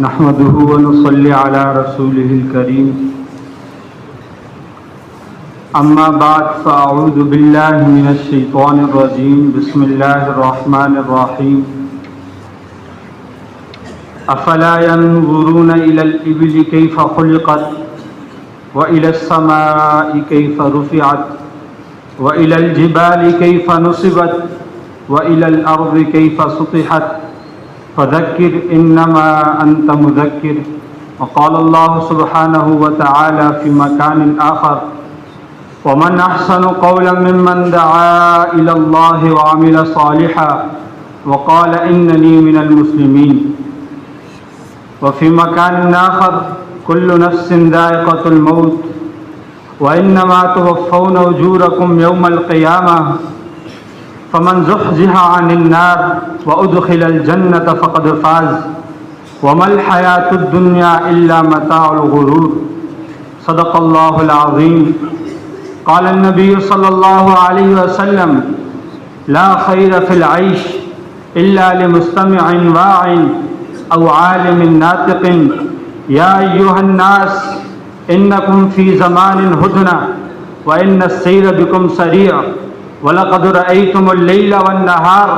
نحمده ونصلي على رسوله الكريم أما بعد فأعوذ بالله من الشيطان الرجيم بسم الله الرحمن الرحيم أفلا ينظرون إلى الإبل كيف خلقت وإلى السماء كيف رفعت وإلى الجبال كيف نصبت وإلى الأرض كيف سطحت فذكر إنما أنت مذكر. وقال الله سبحانه وتعالى في مكان آخر ومن أحسن قولا ممن دعا إلى الله وعمل صالحا وقال إنني من المسلمين. وفي مكان آخر كل نفس ذائقة الموت وإنما توفون أجوركم يوم القيامة فمن زحزح عن النار وأدخل الجنة فقد فاز وما الحياة الدنيا إلا متاع الغرور. صدق الله العظيم. قال النبي صلى الله عليه وسلم لا خير في العيش إلا لمستمع واع أو عالم ناطق. يا أيها الناس إنكم في زمان هدنة وإن السير بكم سريع وَلَقَدْ رَأَيْتُمُ اللَّيْلَ وَالنَّهَارَ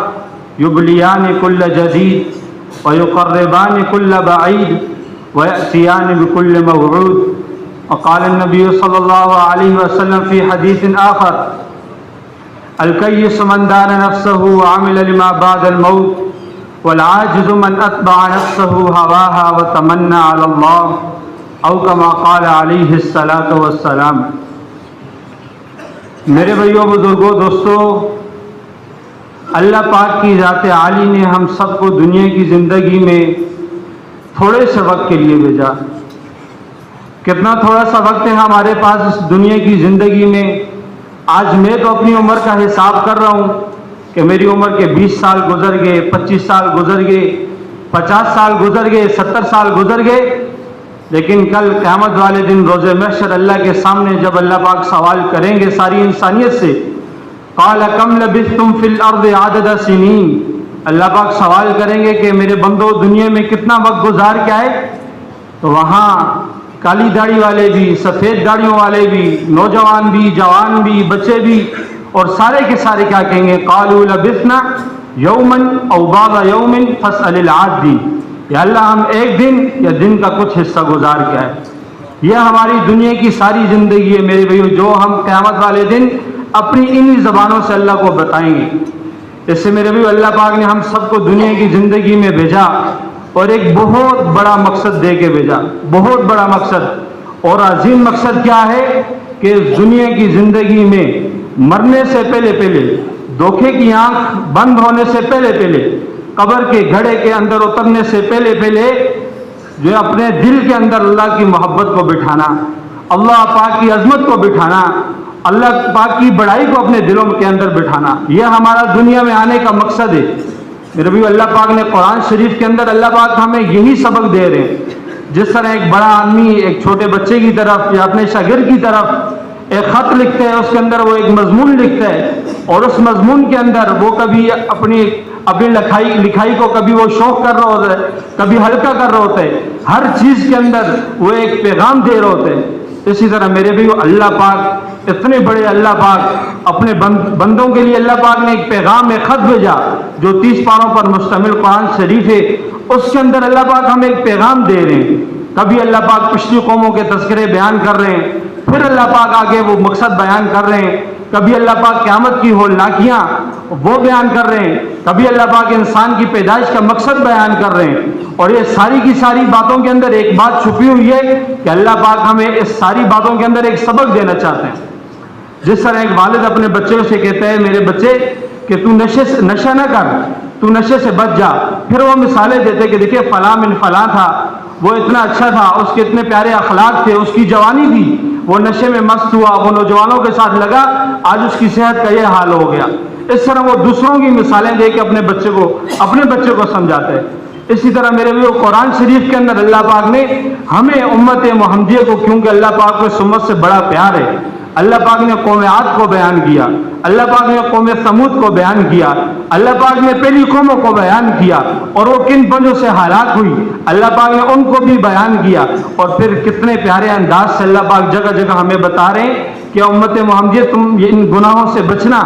يُبْلِيَانِ كُلَّ جَدِيدٍ وَيُقَرِّبَانِ كُلَّ بَعِيدٍ وَيَأْتِيَانِ بِكُلِّ مَوْعُودٍ. وقال النبي صلى الله عليه وسلم في حديث آخر الكيس من دان نفسه وعمل لما بعد الموت والعاجز من أتبع نفسه هواها وتمنى على الله أو كما قال عليه الصلاة والسلام. میرے بھائیوں بزرگوں دوستو، اللہ پاک کی ذات عالی نے ہم سب کو دنیا کی زندگی میں تھوڑے سے وقت کے لیے بھیجا. کتنا تھوڑا سا وقت ہے ہمارے پاس اس دنیا کی زندگی میں. آج میں تو اپنی عمر کا حساب کر رہا ہوں کہ میری عمر کے 20 سال گزر گئے، 25 سال گزر گئے، 50 سال گزر گئے، 70 سال گزر گئے. لیکن کل قیامت والے دن روز محشر اللہ کے سامنے جب اللہ پاک سوال کریں گے ساری انسانیت سے، قال کم لبثتم فی الارض عدد سنین، اللہ پاک سوال کریں گے کہ میرے بندو دنیا میں کتنا وقت گزار کے آئے. تو وہاں کالی داڑھی والے بھی، سفید داڑھیوں والے بھی، نوجوان بھی، جوان بھی، بچے بھی، اور سارے کے سارے کیا کہیں گے؟ قالوا لبثنا یوما او بعض یوم فاسأل العادین. یا اللہ ہم ایک دن یا دن کا کچھ حصہ گزار کے آئے. یہ ہماری دنیا کی ساری زندگی ہے میرے بھائیو، جو ہم قیامت والے دن اپنی انہی زبانوں سے اللہ کو بتائیں گے. اس سے میرے بھائیو اللہ پاک نے ہم سب کو دنیا کی زندگی میں بھیجا اور ایک بہت بڑا مقصد دے کے بھیجا. بہت بڑا مقصد اور عظیم مقصد کیا ہے کہ دنیا کی زندگی میں مرنے سے پہلے پہلے، دھوکے کی آنکھ بند ہونے سے پہلے پہلے، قبر کے گھڑے کے اندر اترنے سے پہلے پہلے جو اپنے دل کے اندر اللہ کی محبت کو بٹھانا، اللہ پاک کی عظمت کو بٹھانا، اللہ پاک کی بڑائی کو اپنے دلوں کے اندر بٹھانا، یہ ہمارا دنیا میں آنے کا مقصد ہے. میرے بھی اللہ پاک نے قرآن شریف کے اندر اللہ پاک ہمیں یہی سبق دے رہے ہیں. جس طرح ایک بڑا آدمی ایک چھوٹے بچے کی طرف یا اپنے شاگرد کی طرف ایک خط لکھتا ہے، اس کے اندر وہ ایک مضمون لکھتا ہے، اور اس مضمون کے اندر وہ کبھی اپنی لکھائی کو کبھی وہ شوق کر رہا ہوتا ہے، کبھی ہلکا کر رہا ہوتا ہے، ہر چیز کے اندر وہ ایک پیغام دے رہا ہوتا ہے. اسی طرح میرے بھی اللہ پاک اتنے بڑے اللہ پاک اپنے بندوں کے لیے اللہ پاک نے ایک پیغام، ایک خط بھیجا جو 30 پاروں پر مشتمل قرآن شریف ہے. اس کے اندر اللہ پاک ہمیں ایک پیغام دے رہے ہیں. کبھی اللہ پاک پچھلی قوموں کے تذکرے بیان کر رہے ہیں، پھر اللہ پاک آگے وہ مقصد بیان کر رہے ہیں. کبھی اللہ پاک قیامت کی ہولناکیاں وہ بیان کر رہے ہیں، کبھی اللہ پاک انسان کی پیدائش کا مقصد بیان کر رہے ہیں. اور یہ ساری کی ساری باتوں کے اندر ایک بات چھپی ہوئی ہے کہ اللہ پاک ہمیں اس ساری باتوں کے اندر ایک سبق دینا چاہتے ہیں. جس طرح ایک والد اپنے بچے سے کہتا ہے میرے بچے کہ تو نشہ نہ کر، تو نشے سے بچ جا. پھر وہ مثالیں دیتے کہ دیکھیں فلاں من فلاں تھا، وہ اتنا اچھا تھا، اس کے اتنے پیارے اخلاق تھے، اس کی جوانی تھی، وہ نشے میں مست ہوا، وہ نوجوانوں کے ساتھ لگا، آج اس کی صحت کا یہ حال ہو گیا. اس طرح وہ دوسروں کی مثالیں دے کے اپنے بچے کو سمجھاتے ہیں. اسی طرح میرے بھی قرآن شریف کے اندر اللہ پاک نے ہمیں امت محمدیہ کو، کیونکہ اللہ پاک کو اس امت سے بڑا پیار ہے، اللہ پاک نے قوم عاد کو بیان کیا, اللہ پاک نے قوم سمود کو بیان کیا, اللہ پاک نے پہلی قوموں کو بیان کیا اور وہ کن بندوں سے ہلاک ہوئی, اللہ پاک نے ان کو بھی بیان کیا. اور پھر کتنے پیارے انداز سے اللہ پاک جگہ جگہ ہمیں بتا رہے ہیں کہ امت محمدیہ تم ان گناہوں سے بچنا,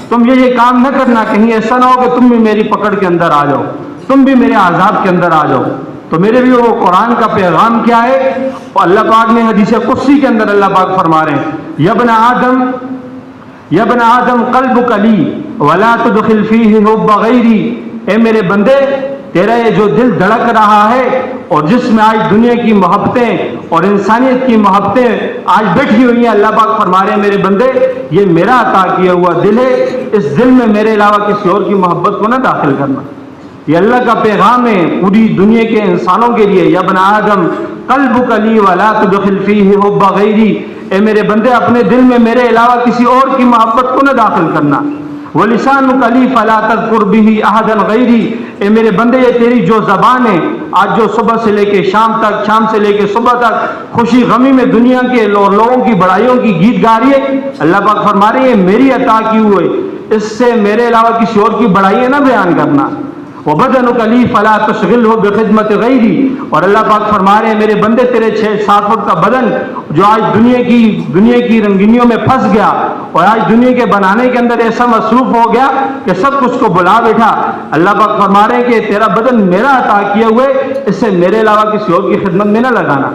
تم یہ کام نہ کرنا, کہیں ایسا نہ ہو کہ تم بھی میری پکڑ کے اندر آ جاؤ, تم بھی میرے عذاب کے اندر آ جاؤ. تو میرے بھی وہ قرآن کا پیغام کیا ہے, اور اللہ پاک نے حدیث قدسی کے اندر اللہ پاک فرما رہے ہیں یا ابن آدم قلبک لی ولا تدخل فیہ حب غیری, اے میرے بندے تیرا یہ جو دل دھڑک رہا ہے اور جس میں آج دنیا کی محبتیں اور انسانیت کی محبتیں آج بیٹھی ہوئی ہیں, اللہ پاک فرما رہے ہیں میرے بندے یہ میرا عطا کیا ہوا دل ہے, اس دل میں میرے علاوہ کسی اور کی محبت کو نہ داخل کرنا. یہ اللہ کا پیغام ہے پوری دنیا کے انسانوں کے لیے. یا ابن آدم قلبک لی ولا تدخل فیہ حب غیری, اے میرے بندے اپنے دل میں میرے علاوہ کسی اور کی محبت کو نہ داخل کرنا. وَلِسَانُكَ لِي فَلَا تَذْكُرْ بِهِ أَحَدًا غَيْرِي, اے میرے بندے یہ تیری جو زبان ہے آج جو صبح سے لے کے شام تک, شام سے لے کے صبح تک خوشی غمی میں دنیا کے لوگوں کی بڑائیوں کی گیت گا رہی ہے, اللہ پاک فرما رہے ہیں میری عطا کی ہوئے اس سے میرے علاوہ کسی اور کی بڑائیاں نہ بیان کرنا. وَبَدَنُكَ لِي فَلَا تُشْغِلْهُ بِخِدْمَةِ غَيْرِي, اور اللہ پاک فرما رہے ہیں میرے بندے تیرے 6-7 فٹ کا بدن جو آج دنیا کی رنگینیوں میں پھنس گیا اور آج دنیا کے بنانے کے اندر ایسا مصروف ہو گیا کہ سب کچھ کو بلا بیٹھا, اللہ پاک فرما رہے ہیں کہ تیرا بدن میرا عطا کیے ہوئے اس سے میرے علاوہ کسی اور کی خدمت میں نہ لگانا.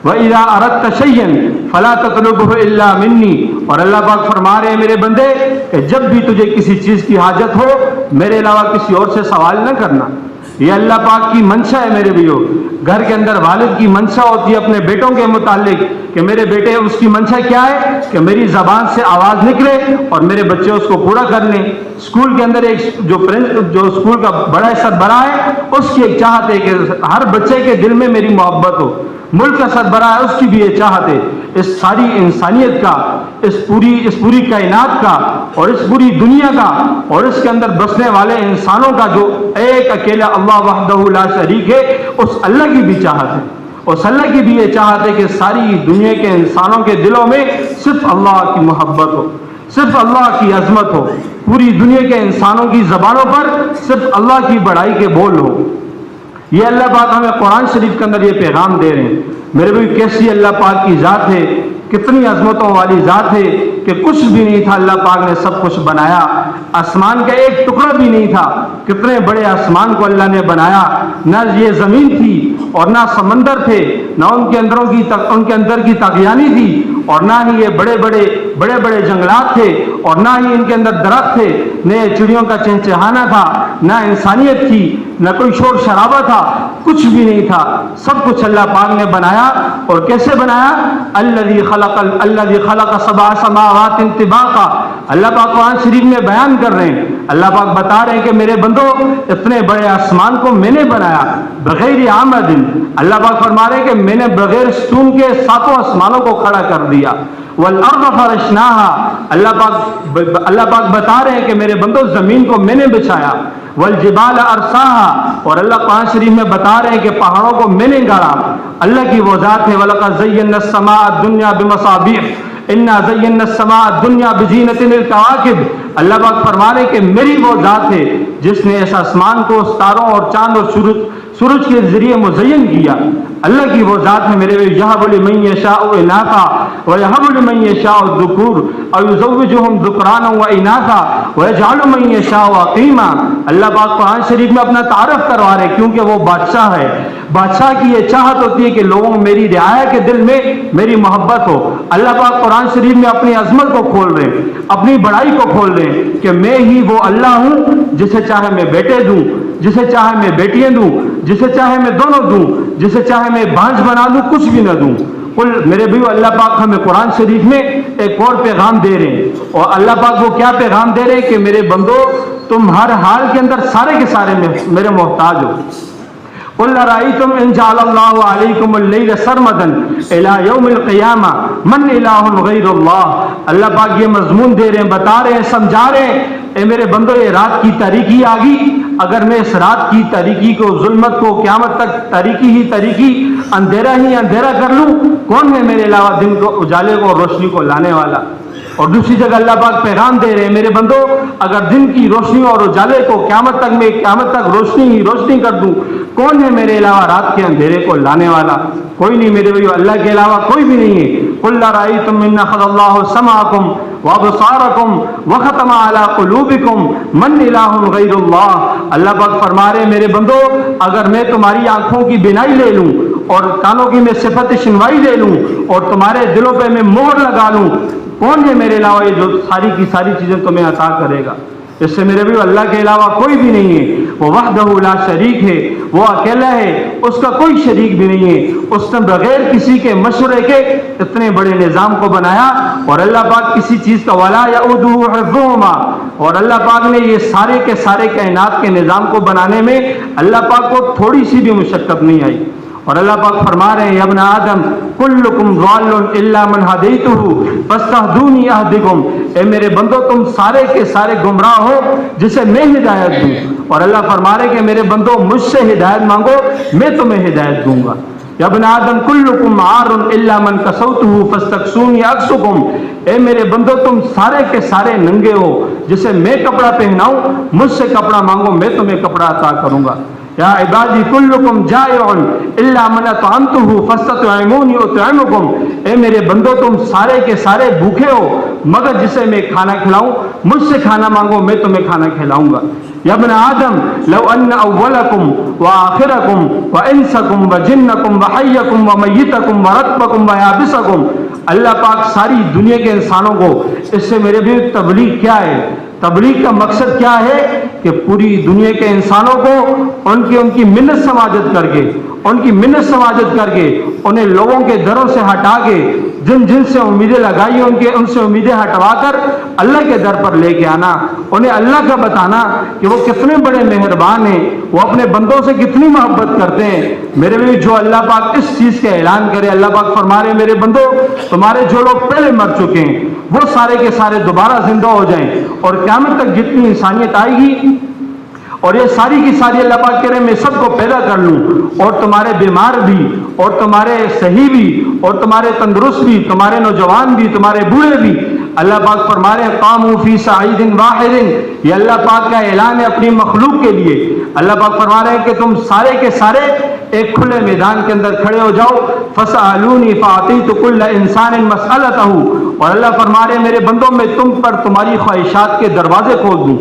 وَإِذَا أَرَدْتَ شَيْئًا فَلَا تَطْلُبْهُ إِلَّا مِنِّي, اور اللہ پاک فرما رہے ہیں میرے بندے کہ جب بھی تجھے کسی چیز کی حاجت ہو میرے علاوہ کسی اور سے سوال نہ کرنا. یہ اللہ پاک کی منشا ہے میرے بھائیو. گھر کے اندر والد کی منشا ہوتی ہے اپنے بیٹوں کے متعلق کہ میرے بیٹے, اس کی منشا کیا ہے کہ میری زبان سے آواز نکلے اور میرے بچے اس کو پورا کر لیں. اسکول کے اندر ایک جو اسکول کا بڑا سربراہ ہے اس کی ایک چاہت ہے کہ ہر بچے کے دل میں میری محبت ہو. ملک کا سربراہ ہے اس کی بھی یہ چاہت ہے. اس ساری انسانیت کا, اس پوری کائنات کا اور اس پوری دنیا کا اور اس کے اندر بسنے والے انسانوں کا جو ایک اکیلا اللہ وحدہ لا شریک ہے, اس اللہ کی بھی چاہت ہے. اس اللہ کی بھی یہ چاہت ہے کہ ساری دنیا کے انسانوں کے دلوں میں صرف اللہ کی محبت ہو, صرف اللہ کی عظمت ہو. پوری دنیا کے انسانوں کی زبانوں پر صرف اللہ کی بڑائی کے بول ہو. یہ اللہ پاک ہمیں قرآن شریف کے اندر یہ پیغام دے رہے ہیں. میرے بھائی کیسی اللہ پاک کی ذات ہے, کتنی عظمتوں والی ذات ہے کہ کچھ بھی نہیں تھا اللہ پاک نے سب کچھ بنایا. آسمان کا ایک ٹکڑا بھی نہیں تھا, کتنے بڑے آسمان کو اللہ نے بنایا. نہ یہ زمین تھی اور نہ سمندر تھے, نہ ان کے اندر کی طغیانی تھی, اور نہ ہی یہ بڑے بڑے جنگلات تھے, اور نہ ہی ان کے اندر درخت تھے, نہ چڑیوں کا چہچہانا تھا, نہ انسانیت تھی, نہ کوئی شور شرابہ تھا, کچھ بھی نہیں تھا. سب کچھ اللہ پاک نے بنایا. اور کیسے بنایا؟ الذی خلق 7 سماوات طباقا. اللہ پاک قرآن شریف میں بیان کر رہے ہیں, اللہ پاک بتا رہے ہیں کہ میرے بندو اتنے بڑے آسمان کو میں نے بنایا بغیر عامد. اللہ پاک فرما رہے ہیں کہ میں نے بغیر ستون کے 7 آسمانوں کو کھڑا کر دیا. والارض فرشناها, اللہ پاک بتا رہے ہیں کہ میرے بندو زمین کو میں نے بچھایا. والجبال ارساها, اور اللہ قرآن شریف میں بتا رہے ہیں کہ پہاڑوں کو میں نے گاڑا. اللہ کی وہ ذات ہے. وَلَقَدْ زَيَّنَّا السَّمَاءَ الدُّنْيَا بِمَصَابِيحَ اِنَّا زَيَّنَّا السَّمَاءَ الدُّنْيَا بِزِينَةٍ الْكَوَاكِبِ. اللہ پاک فرما رہے ہیں کہ میری وہ ذات ہے جس نے اس آسمان کو ستاروں اور چاند اور سورج کے ذریعے مزین کیا. اللہ کی وہ ذات ہے میرے یہب لمن یشاء اناثا ویہب لمن یشاء الذکور او یزوجہم ذکرانا و اناثا ویجعل من یشاء عقیما. اللہ پاک قرآن شریف میں اپنا تعارف کروا رہے کیونکہ وہ بادشاہ ہے. بادشاہ کی یہ چاہت ہوتی ہے کہ لوگوں میری رعایا کے دل میں میری محبت ہو. اللہ پاک قرآن شریف میں اپنی عظمت کو کھول رہے ہیں, اپنی بڑائی کو کھول رہے ہیں کہ میں ہی وہ اللہ ہوں جسے چاہے میں بیٹے دوں, جسے چاہے میں بیٹیاں دوں, جسے چاہے میں دونوں دوں, جسے چاہے میں بانجھ بنا دوں, کچھ بھی نہ دوں. میرے بھائیو اللہ پاک ہمیں قرآن شریف میں ایک اور پیغام دے رہے ہیں. اور اللہ پاک وہ کیا پیغام دے رہے ہیں کہ میرے بندو تم ہر حال کے اندر سارے کے سارے میرے محتاج ہو. قُلْ أَرَأَيْتُمْ إِنْ جَعَلَ اللَّهُ عَلَيْكُمُ اللَّيْلَ سَرْمَدًا إِلَى يَوْمِ الْقِيَامَةِ مَنْ إِلَٰهٌ غَيْرُ اللَّهِ. اللہ پاک یہ مضمون دے رہے ہیں, بتا رہے ہیں, سمجھا رہے ہیں اے میرے بندو یہ رات کی تاریکی آ گئی, اگر میں اس رات کی تاریکی کو، ظلمت کو قیامت تک تاریکی ہی تاریکی، اندھیرا ہی اندھیرا کر لوں، کون ہے میرے علاوہ دن کو، اجالے کو، روشنی کو لانے والا؟ اور دوسری جگہ اللہ پاک پیغام دے رہے ہیں، میرے بندو اگر دن کی روشنی اور اجالے کو قیامت تک روشنی ہی روشنی کر دوں، کون ہے میرے علاوہ رات کے اندھیرے کو لانے والا؟ کوئی نہیں میرے بھائیو، اللہ کے علاوہ کوئی بھی نہیں ہے۔ قل ارأيتم ان اخذ الله سمعكم وابصاركم وختم على قلوبكم من اله غیر اللہ۔ اللہ پاک فرما رہے ہیں میرے بندو اگر میں تمہاری آنکھوں کی بینائی لے لوں اور کانوں کی میں صفت شنوائی لے لوں اور تمہارے دلوں پہ میں مہر لگا لوں، کون ہے میرے علاوہ یہ جو ساری کی ساری چیزیں تمہیں عطا کرے گا؟ اس سے میرے بھی اللہ کے علاوہ کوئی بھی نہیں ہے۔ وہ وحدہ لا شریک ہے، وہ اکیلا ہے، اس کا کوئی شریک بھی نہیں ہے۔ اس نے بغیر کسی کے مشورے کے اتنے بڑے نظام کو بنایا، اور اللہ پاک کسی چیز کا ولا یؤودہ حفظہما، اور اللہ پاک نے یہ سارے کے سارے کائنات کے نظام کو بنانے میں اللہ پاک کو تھوڑی سی بھی مشقت نہیں آئی۔ اور اللہ پاک فرما رہے ہیں یا ابن آدم کلکم ضال الا من ہدیتہ فاستہدونی اہدکم، اے میرے بندو تم سارے کے سارے گمراہ ہو جسے میں ہدایت دوں۔ اور اللہ فرما رہے کہ میرے بندو مجھ سے ہدایت مانگو میں تمہیں ہدایت دوں گا۔ یا ابن آدم کلکم عار الا من کسوتہ فاستکسونی اکسکم، اے میرے بندو تم سارے کے سارے ننگے ہو، جسے میں کپڑا پہناؤں مجھ سے کپڑا مانگو میں تمہیں کپڑا عطا کروں گا۔ یا عبادی کلکم جائع الا من اطعمتہ فاستطعمونی اطعمکم، اے میرے بندو تم سارے کے سارے بھوکے ہو مگر جسے میں کھانا کھلاؤں مجھ سے کھانا مانگو میں تمہیں کھانا کھلاؤں گا۔ یا ابن آدم لو ان اولکم وآخرکم وانسکم وجنکم وحیکم ومیتکم ورطبکم ویابسکم، اللہ پاک ساری دنیا کے انسانوں کو، اس سے میرے بھی تبلیغ کیا ہے؟ تبلیغ کا مقصد کیا ہے کہ پوری دنیا کے انسانوں کو ان کی منت سماجت کر کے، انہیں لوگوں کے دروں سے ہٹا کے، جن سے امیدیں لگائی ان سے امیدیں ہٹوا کر اللہ کے در پر لے کے آنا، انہیں اللہ کا بتانا کہ وہ کتنے بڑے مہربان ہیں، وہ اپنے بندوں سے کتنی محبت کرتے ہیں۔ میرے بھی جو اللہ پاک اس چیز کا اعلان کرے، اللہ پاک فرما رہے میرے بندو تمہارے جو لوگ پہلے مر چکے ہیں وہ سارے کے سارے دوبارہ زندہ ہو جائیں، اور قیامت تک جتنی انسانیت آئے گی اور یہ ساری کی ساری اللہ پاک کہہ رہے ہیں میں سب کو پیدا کر لوں، اور تمہارے بیمار بھی اور تمہارے صحیح بھی اور تمہارے تندرست بھی، تمہارے نوجوان بھی، تمہارے بوڑھے بھی۔ اللہ پاک فرما رہے ہیں قاموا فی صعید واحد، یہ اللہ پاک کا اعلان ہے اپنی مخلوق کے لیے۔ اللہ پاک فرما رہے ہیں کہ تم سارے کے سارے ایک کھلے میدان کے اندر کھڑے ہو جاؤ، فسألونی فأعطیت کل انسان مسألتہ، اور اللہ فرما رہے ہیں میرے بندوں میں تم پر تمہاری خواہشات کے دروازے کھول دوں،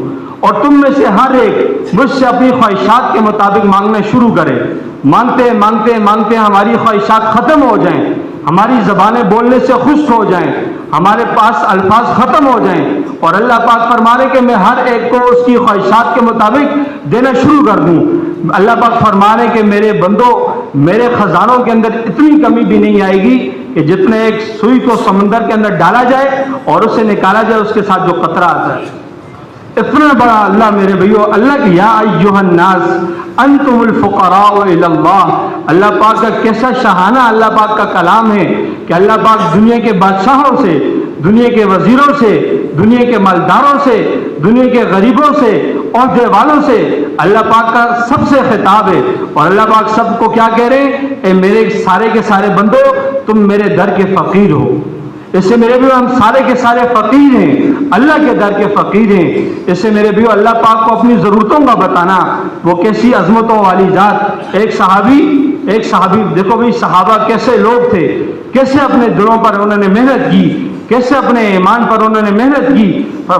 اور تم میں سے ہر ایک مجھ سے اپنی خواہشات کے مطابق مانگنا شروع کرے۔ مانگتے مانگتے مانگتے ہماری خواہشات ختم ہو جائیں، ہماری زبانیں بولنے سے خشک ہو جائیں، ہمارے پاس الفاظ ختم ہو جائیں، اور اللہ پاک فرما رہے کہ میں ہر ایک کو اس کی خواہشات کے مطابق دینا شروع کر دوں۔ اللہ پاک فرما رہے کہ میرے بندو میرے خزانوں کے اندر اتنی کمی بھی نہیں آئے گی کہ جتنے ایک سوئی کو سمندر کے اندر ڈالا جائے اور اسے نکالا جائے اس کے ساتھ جو قطرہ آتا ہے، اتنا بڑا اللہ میرے بھائیو، اللہ کی یا ایھا الناس انتم الفقراء الی اللہ، اللہ پاک کا کیسا شاہانہ اللہ پاک کا کلام ہے کہ اللہ پاک دنیا کے بادشاہوں سے، دنیا کے وزیروں سے، دنیا کے مالداروں سے، دنیا کے غریبوں سے، عہدے والوں سے اللہ پاک کا سب سے خطاب ہے، اور اللہ پاک سب کو کیا کہہ رہے ہیں؟ اے میرے سارے کے سارے بندو تم میرے در کے فقیر ہو۔ اس سے میرے بھی ہم سارے کے سارے فقیر ہیں، اللہ کے در کے فقیر ہیں۔ اس سے میرے بھی اللہ پاک کو اپنی ضرورتوں کا بتانا، وہ کیسی عظمتوں والی ذات۔ ایک صحابی دیکھو بھئی صحابہ کیسے لوگ تھے، کیسے اپنے دلوں پر انہوں نے محنت کی، کیسے اپنے ایمان پر انہوں نے محنت کی۔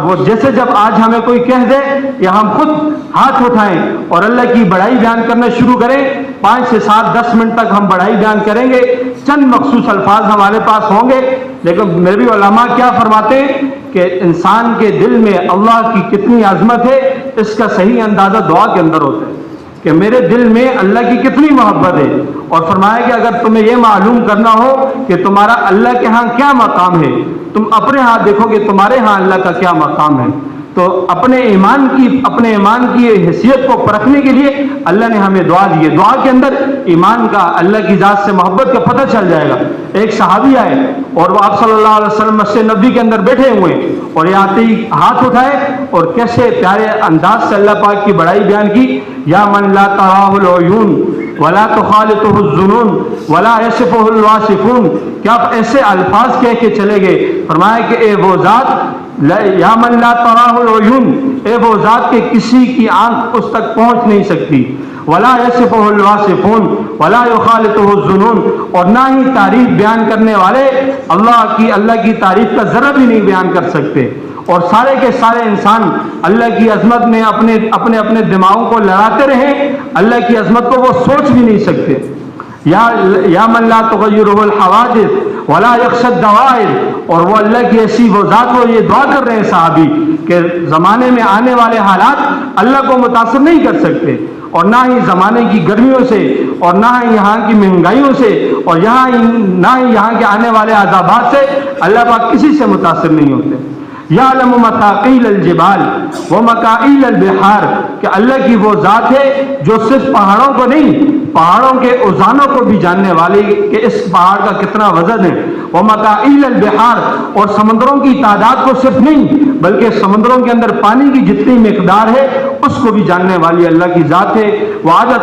وہ جیسے جب آج ہمیں کوئی کہہ دے یا ہم خود ہاتھ اٹھائیں اور اللہ کی بڑائی بیان کرنا شروع کریں، 5 سے 7 10 منٹ تک ہم بڑائی بیان کریں گے، چند مخصوص الفاظ ہمارے پاس ہوں گے، لیکن میرے بھی علماء کیا فرماتے ہیں کہ انسان کے دل میں اللہ کی کتنی عظمت ہے اس کا صحیح اندازہ دعا کے اندر ہوتا ہے کہ میرے دل میں اللہ کی کتنی محبت ہے۔ اور فرمایا کہ اگر تمہیں یہ معلوم کرنا ہو کہ تمہارا اللہ کے ہاں کیا مقام ہے، تم اپنے ہاں دیکھو کہ تمہارے ہاں اللہ کا کیا مقام ہے۔ تو اپنے ایمان کی حیثیت کو پرکھنے کے لیے اللہ نے ہمیں دعا دی ہے. دعا کے اندر ایمان کا، اللہ کی ذات سے محبت کا پتہ چل جائے گا. ایک صحابی آئے اور وہ آپ صلی اللہ علیہ وسلم مسجد نبوی کے اندر بیٹھے ہوئے ہیں، اور یہ آتے ہی ہاتھ اٹھائے اور کیسے پیارے انداز سے اللہ پاک کی بڑائی بیان کی. یا من لا تراہ العیون ولا تخالطہ الظنون ولا یصفہ الواصفون. کیا آپ ایسے الفاظ کہہ کے چلے گئے؟ فرمایا کہ اے وہ ذات، یا من لا تراہ العیون، اے وہ ذات کہ کسی کی آنکھ اس تک پہنچ نہیں سکتی، ولا یصفہ الواصفون ولا یخالطہ الظنون، اور نہ ہی تعریف بیان کرنے والے اللہ کی تعریف کا ذرا بھی نہیں بیان کر سکتے. اور سارے کے سارے انسان اللہ کی عظمت میں اپنے دماغوں کو لڑاتے رہیں، اللہ کی عظمت کو وہ سوچ بھی نہیں سکتے. یا من لا تغیرہ الحوادث ولا یخشی الدوائر، اور وہ اللہ کی ایسی وہ ذات، وہ یہ دعا کر رہے ہیں صحابی کہ زمانے میں آنے والے حالات اللہ کو متاثر نہیں کر سکتے، اور نہ ہی زمانے کی گرمیوں سے، اور نہ ہی یہاں کی مہنگائیوں سے، اور نہ ہی یہاں کے آنے والے عذابات سے اللہ پاک کسی سے متاثر نہیں ہوتے. یعلم مثاقیل الجبال ومکائیل البحار، کہ اللہ کی وہ ذات ہے جو صرف پہاڑوں کو نہیں، پہاڑوں کے اوزانوں کو بھی جاننے والی کہ اس پہاڑ کا کتنا وزن ہے. ومکائیل البحار، اور سمندروں کی تعداد کو صرف نہیں بلکہ سمندروں کے اندر پانی کی جتنی مقدار ہے اس کو بھی جاننے والی اللہ کی ذات ہے. وعدد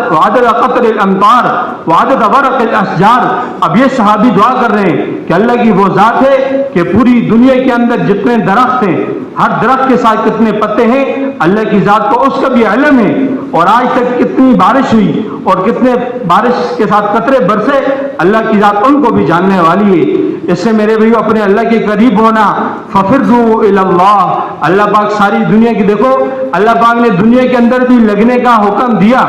قطر الامطار وعدد ورق الاشجار. اب یہ صحابی دعا کر رہے ہیں کہ اللہ کی وہ ذات ہے کہ پوری دنیا کے اندر جتنے درخت ہیں، ہر درخت کے ساتھ کتنے پتے ہیں، اللہ کی ذات کو اس کا بھی علم ہے. اور آج تک کتنی بارش ہوئی اور کتنے بارش کے ساتھ قطرے برسے، اللہ کی ذات ان کو بھی جاننے والی ہے. اس سے میرے بھائیو اپنے اللہ کے قریب ہونا. ففروا الی اللہ. اللہ پاک ساری دنیا کی، دیکھو اللہ پاک نے دنیا کے اندر بھی لگنے کا حکم دیا،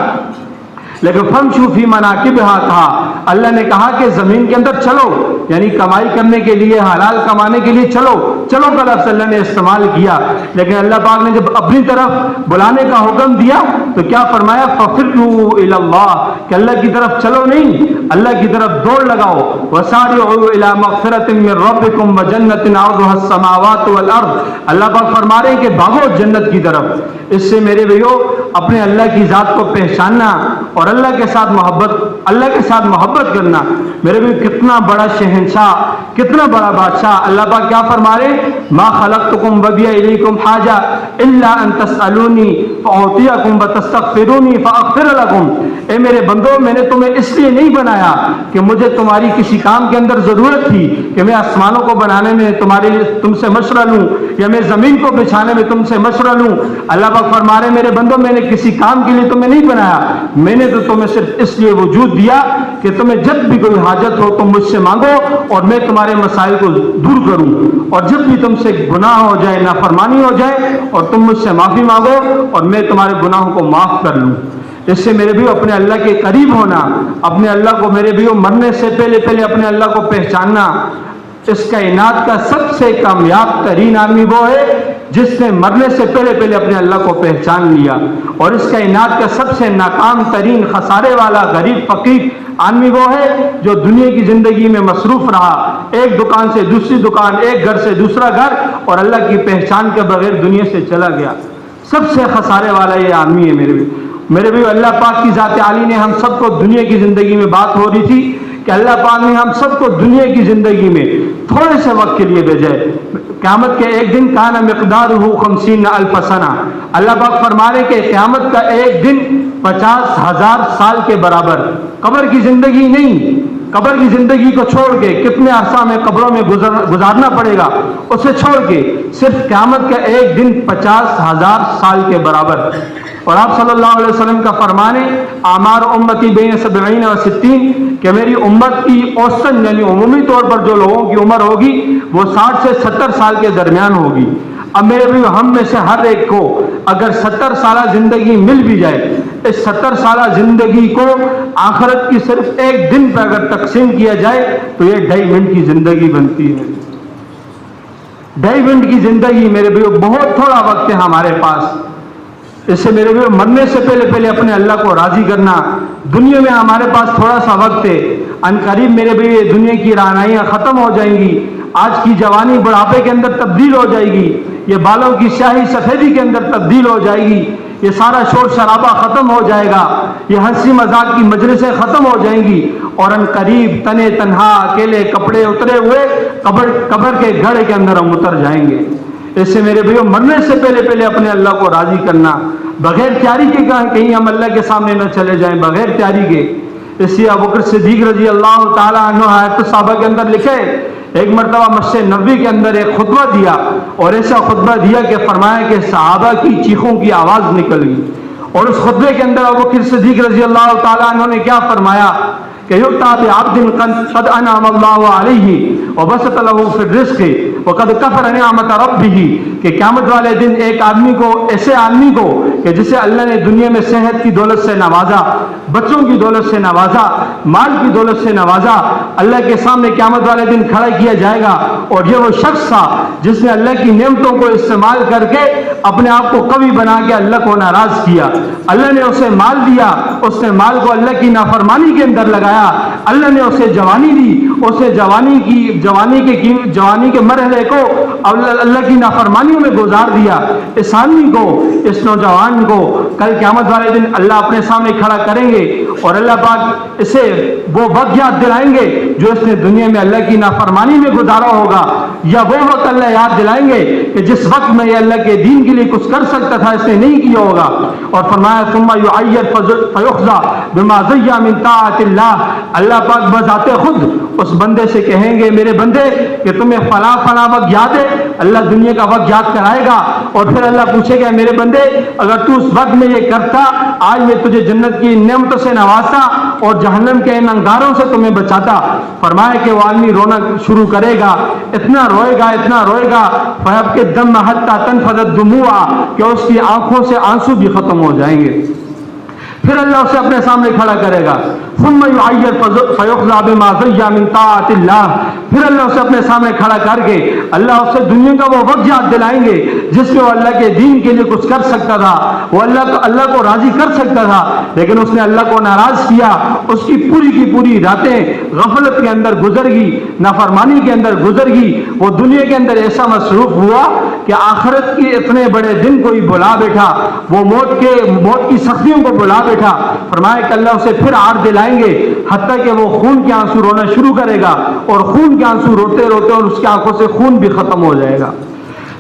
لیکن فمشوا فی مناکبہا کہا. اللہ نے کہا کہ زمین کے اندر چلو، یعنی کمائی کرنے کے لیے، حلال کمانے کے لیے چلو کا لفظ اللہ نے استعمال کیا. لیکن اللہ پاک نے جب اپنی طرف بلانے کا حکم دیا تو کیا فرمایا؟ ففروا الی اللہ، کہ اللہ کی طرف چلو نہیں، اللہ کی طرف دوڑ لگاؤ. وسارعوا الی مغفرۃ من ربکم وجنۃ عرضها السماوات والارض. اللہ پاک فرما رہے ہیں کہ بھاگو جنت کی طرف. اس سے میرے بھائیو اپنے اللہ کی ذات کو پہچاننا اور اللہ کے ساتھ محبت کرنا. میرے بھی کتنا بڑا شہنشاہ، کتنا بڑا بادشاہ. اللہ پاک کیا فرما رہے؟ ما خلقتکم وبی الیکم حاجہ الا ان تسألونی فاعطیکم وتستغفرونی فاغفر لکم. اے میرے بندو، میں نے تمہیں اس لیے نہیں بنایا کہ مجھے تمہاری کسی کام کے اندر ضرورت تھی، کہ میں آسمانوں کو بنانے میں تم سے مشورہ لوں، یا میں زمین کو بچھانے میں تم سے مشورہ لوں. اللہ پاک فرما رہے میرے بندو، میں نے کسی کام کے لیے تمہیں نہیں بنایا، میں نے تو تمہیں صرف اس لیے وجود دیا کہ تمہیں جب بھی کوئی حاجت ہو تم مجھ سے مانگو اور میں تمہارے مسائل کو دور کروں. اور جب بھی تم سے گناہ ہو جائے، نافرمانی ہو جائے، اور تم مجھ سے معافی مانگو اور میں تمہارے گناہوں کو معاف کر لوں. اس سے میرے بھی اپنے اللہ کے قریب ہونا، اپنے اللہ کو میرے بھی مرنے سے پہلے اپنے اللہ کو پہچاننا. اس کائنات کا سب سے کامیاب ترین آدمی وہ ہے جس نے مرنے سے پہلے اپنے اللہ کو پہچان لیا. اور اس کائنات کا سب سے ناکام ترین، خسارے والا، غریب فقیر آدمی وہ ہے جو دنیا کی زندگی میں مصروف رہا، ایک دکان سے دوسری دکان، ایک گھر سے دوسرا گھر، اور اللہ کی پہچان کے بغیر دنیا سے چلا گیا. سب سے خسارے والا یہ آدمی ہے. میرے بھی اللہ پاک کی ذات عالی نے ہم سب کو، دنیا کی زندگی میں بات ہو رہی تھی کہ اللہ پاک نے ہم سب کو دنیا کی زندگی میں تھوڑے سے وقت کے لیے بھیجا ہے. قیامت کے ایک دن کان مقدارہ 50,000 سنہ. اللہ پاک فرما رہے کہ قیامت کا ایک دن 50,000 سال کے برابر. قبر کی زندگی نہیں، قبر کی زندگی کو چھوڑ کے کتنے عرصہ میں قبروں میں گزارنا پڑے گا، اسے چھوڑ کے صرف قیامت کا ایک دن 50,000 سال کے برابر. اور آپ صلی اللہ علیہ وسلم کا فرمان ہے اعمار امتی بین 70 و 60، کہ میری امت کی اوسطاً یعنی عمومی طور پر جو لوگوں کی عمر ہوگی وہ 60 سے 70 سال کے درمیان ہوگی. اب میرے بھی ہم میں سے ہر ایک کو اگر 70 سالہ زندگی مل بھی جائے، اس 70 سالہ زندگی کو آخرت کی صرف ایک دن پر اگر تقسیم کیا جائے تو یہ 2.5 منٹ کی زندگی بنتی ہے. 2.5 منٹ کی زندگی میرے بھی بہت تھوڑا وقت ہے ہمارے پاس. اس سے میرے بھی مرنے سے پہلے اپنے اللہ کو راضی کرنا. دنیا میں ہمارے پاس تھوڑا سا وقت ہے، ان قریب میرے بھی دنیا کی رعنائیاں ختم ہو جائیں گی. آج کی جوانی بڑھاپے کے اندر تبدیل ہو جائے گی، یہ بالوں کی سیاہی سفیدی کے اندر تبدیل ہو جائے گی، یہ سارا شور شرابہ ختم ہو جائے گا، یہ ہنسی مذاق کی مجلسیں ختم ہو جائیں گی، اور ان قریب تنے تنہا اکیلے کپڑے اترے ہوئے قبر کے گڑھے کے اندر ہم اتر جائیں گے۔ اس سے میرے بھائیو مرنے سے پہلے اپنے اللہ کو راضی کرنا، بغیر تیاری کے کہیں ہم اللہ کے سامنے نہ چلے جائیں، بغیر تیاری کے۔ اس لیے ابوبکر صدیق رضی اللہ تعالیٰ عنہ حیات الصحابہ کے اندر لکھے، ایک مرتبہ مسجد نبوی کے اندر ایک خطبہ دیا، اور ایسا خطبہ دیا کہ فرمایا کہ صحابہ کی چیخوں کی آواز نکل گئی، اور اس خطبے کے اندر ابوبکر صدیق رضی اللہ تعالیٰ عنہ نے کیا فرمایا کہ یؤتی بعبد قد انعم اللہ علیہ وبسط له فی الرزق وقد کفر نعمت ربہ، کہ قیامت والے دن ایک آدمی کو، ایسے آدمی کو کہ جسے اللہ نے دنیا میں صحت کی دولت سے نوازا، بچوں کی دولت سے نوازا، مال کی دولت سے نوازا، اللہ کے سامنے قیامت والے دن کھڑا کیا جائے گا، اور یہ وہ شخص تھا جس نے اللہ کی نعمتوں کو استعمال کر کے اپنے آپ کو قوی بنا کے اللہ کو ناراض کیا۔ اللہ نے اسے مال دیا، اس نے مال کو اللہ کی نافرمانی کے اندر لگایا، اللہ نے اسے جوانی دی، اسے جوانی کے مرحلے کو اللہ کی نافرمانیوں میں گزار دیا۔ اس آدمی کو، اس نوجوان کو کل قیامت والے دن اللہ اپنے سامنے کھڑا کریں گے، اور اللہ پاک اسے وہ وقت یاد دلائیں گے جو اس نے دنیا میں اللہ کی نافرمانی میں گزارا ہوگا، یا وہ وقت اللہ یاد دلائیں گے کہ جس وقت میں یہ اللہ کے دین کے لیے کچھ کر سکتا تھا اس نے نہیں کیا ہوگا۔ اور فرمایا ثم یعیر فیخزی بما زی من طاعت اللہ، اللہ پاک بذات خود اس بندے سے کہیں گے میرے بندے کہ تمہیں فلاں فلاں وقت یاد ہے، اللہ دنیا کا وقت یاد کرائے گا، اور پھر اللہ پوچھے گا میرے بندے اگر تو اس وقت میں یہ کرتا، آج میں تجھے جنت کی نعمتوں سے نوازتا اور جہنم کے ان انگاروں سے تمہیں بچاتا۔ فرمایا کہ وہ آدمی رونا شروع کرے گا، اتنا روئے گا فیبکی الدم حتی تنفض الدموع، کہ اس کی آنکھوں سے آنسو بھی ختم ہو جائیں گے۔ پھر اللہ اسے اپنے سامنے کھڑا کرے گا، ثم یعیر فیخزی بما زی من طاعت اللہ، پھر اللہ اسے اپنے سامنے کھڑا کر کے اللہ اسے دنیا کا وہ وقت یاد دلائیں گے جس میں وہ اللہ کے دین کے لیے کچھ کر سکتا تھا، وہ اللہ کو راضی کر سکتا تھا، لیکن اس نے اللہ کو ناراض کیا۔ اس کی پوری راتیں غفلت کے اندر گزر گئی، نافرمانی کے اندر گزر گئی، وہ دنیا کے اندر ایسا مصروف ہوا کہ آخرت کے اتنے بڑے دن کو ہی بلا بیٹھا، وہ موت کی سختیوں کو بلا بیٹھا۔ فرمایا کہ اللہ اسے پھر آر دلائیں گے حتیٰ کہ وہ خون کے آنسو رونا شروع کرے گا، اور خون کے آنسو روتے اور اس کی آنکھوں سے خون بھی ختم ہو جائے گا۔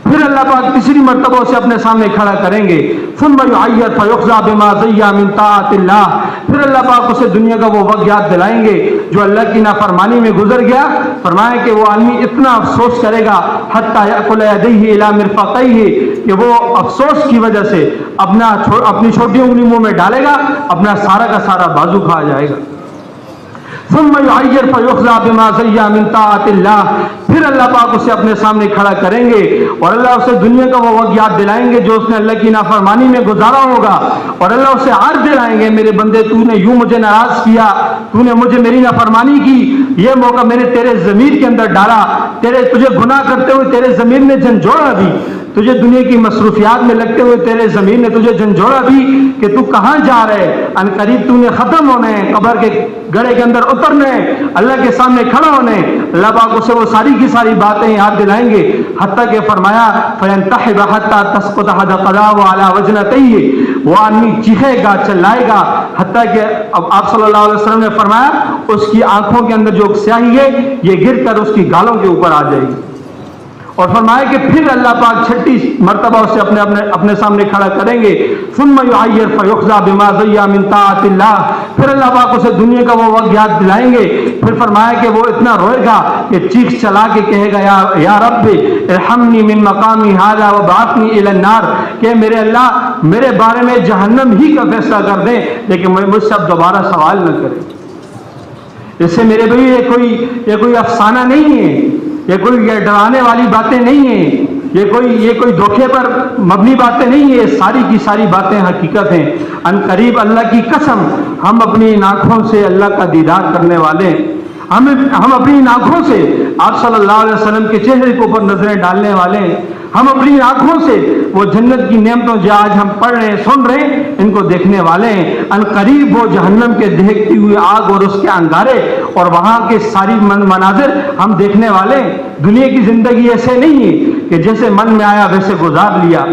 پھر اللہ پاک تیسری مرتبہ اسے اپنے سامنے کھڑا کریں گے، ثم یعیر فیخزی بما زی من طاعت اللہ، پھر اللہ پاک اسے دنیا کا وہ وقت یاد دلائیں گے جو اللہ کی نافرمانی میں گزر گیا۔ فرمایا کہ وہ آدمی اتنا افسوس کرے گا حتی یأکل یدیہ الی مرفقیہ، کہ وہ افسوس کی وجہ سے اپنی چھوٹی انگلی منہ میں ڈالے گا، اپنا سارا کا سارا بازو کھا جائے گا۔ ثم یعیر فیخزی بما زی من طاعت اللہ، پھر اللہ پاک اسے اپنے سامنے کھڑا کریں گے، اور اللہ اسے دنیا کا وہ وقت یاد دلائیں گے جو اس نے اللہ کی نافرمانی میں گزارا ہوگا، اور اللہ اسے عرض دلائیں گے میرے بندے تو نے یوں مجھے ناراض کیا، تو نے مجھے میری نافرمانی کی، یہ موقع میں نے تیرے ضمیر کے اندر ڈالا، تجھے گناہ کرتے ہوئے تیرے ضمیر نے جھنجھوڑا بھی، تجھے دنیا کی مصروفیات میں لگتے ہوئے تیرے ضمیر نے تجھے جھنجھوڑا بھی کہ تو کہاں جا رہے، ان قریب تو نے ختم ہونے، قبر کے گڑھے کے اندر اترنے، اللہ کے سامنے کھڑا ہونے۔ اللہ پاک اسے وہ ساری کی ساری باتیں یاد دلائیں گے، حتیٰ کہ فرمایا فینتحب حتی تسقط قدمہ علی وجنتیہ، وہ آدمی چیخے گا، چلائے گا، حتیٰ کہ آپ صلی اللہ علیہ وسلم نے فرمایا اس کی آنکھوں کے اندر جو سیاہی ہے یہ گر کر اس کی گالوں کے اوپر آ جائے گی۔ اور فرمایا کہ پھر اللہ پاک چھٹی مرتبہ اسے اپنے سامنے کھڑا کریں گے، ثم یعیر فیخزی بما زی من طاعت اللہ، پھر اللہ پاک اسے دنیا کا وہ وقت یاد دلائیں گے۔ پھر فرمایا کہ وہ اتنا روئے گا کہ چیخ چلا کے کہے گا یا رب ارحمنی من مقامی ھذا وابعثنی الی النار، کہ میرے اللہ میرے بارے میں جہنم ہی کا فیصلہ کر دیں لیکن مجھ سے اب دوبارہ سوال نہ کریں۔ اس سے میرے بھائی یہ کوئی افسانہ نہیں ہے، یہ کوئی ڈرانے والی باتیں نہیں ہیں، یہ کوئی دھوکے پر مبنی باتیں نہیں ہیں، یہ ساری کی ساری باتیں حقیقت ہیں۔ ان قریب اللہ کی قسم ہم اپنی آنکھوں سے اللہ کا دیدار کرنے والے ہیں، ہم اپنی آنکھوں سے آپ صلی اللہ علیہ وسلم کے چہرے کے اوپر نظریں ڈالنے والے ہیں، ہم اپنی آنکھوں سے وہ جنت کی نعمتوں جو آج ہم پڑھ رہے ہیں سن رہے ہیں ان کو دیکھنے والے ہیں. ان قریب وہ جہنم کے دہکتی ہوئی آگ اور اس کے انگارے اور وہاں کے ساری مناظر ہم دیکھنے والے ہیں. دنیا کی زندگی ایسے نہیں ہے کہ جیسے من میں آیا ویسے گزار لیا.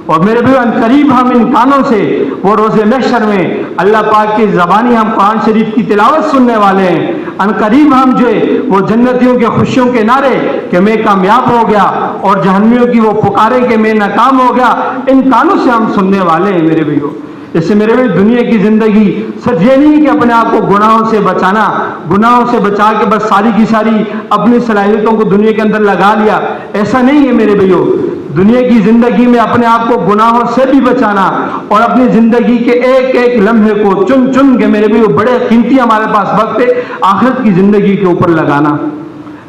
اور میرے بھائی ان قریب ہم ان کانوں سے وہ روز محشر میں اللہ پاک کی زبانی ہم قرآن شریف کی تلاوت سننے والے ہیں. ان قریب ہم جو ہے وہ جنتیوں کے خوشیوں کے نعرے کہ میں کامیاب ہو گیا اور جہنمیوں کی وہ پکارے کہ میں ناکام ہو گیا ان کانوں سے ہم سننے والے ہیں میرے بھائیو. اس سے میرے بھائی دنیا کی زندگی صرف یہ نہیں کہ اپنے آپ کو گناہوں سے بچانا, گناہوں سے بچا کے بس ساری کی ساری اپنی صلاحیتوں کو دنیا کے اندر لگا لیا, ایسا نہیں ہے میرے بھائیو. دنیا کی زندگی میں اپنے آپ کو گناہوں سے بھی بچانا اور اپنی زندگی کے ایک ایک لمحے کو چن چن کے میرے بھائیو بڑے قیمتی ہمارے پاس وقت ہے آخرت کی زندگی کے اوپر لگانا.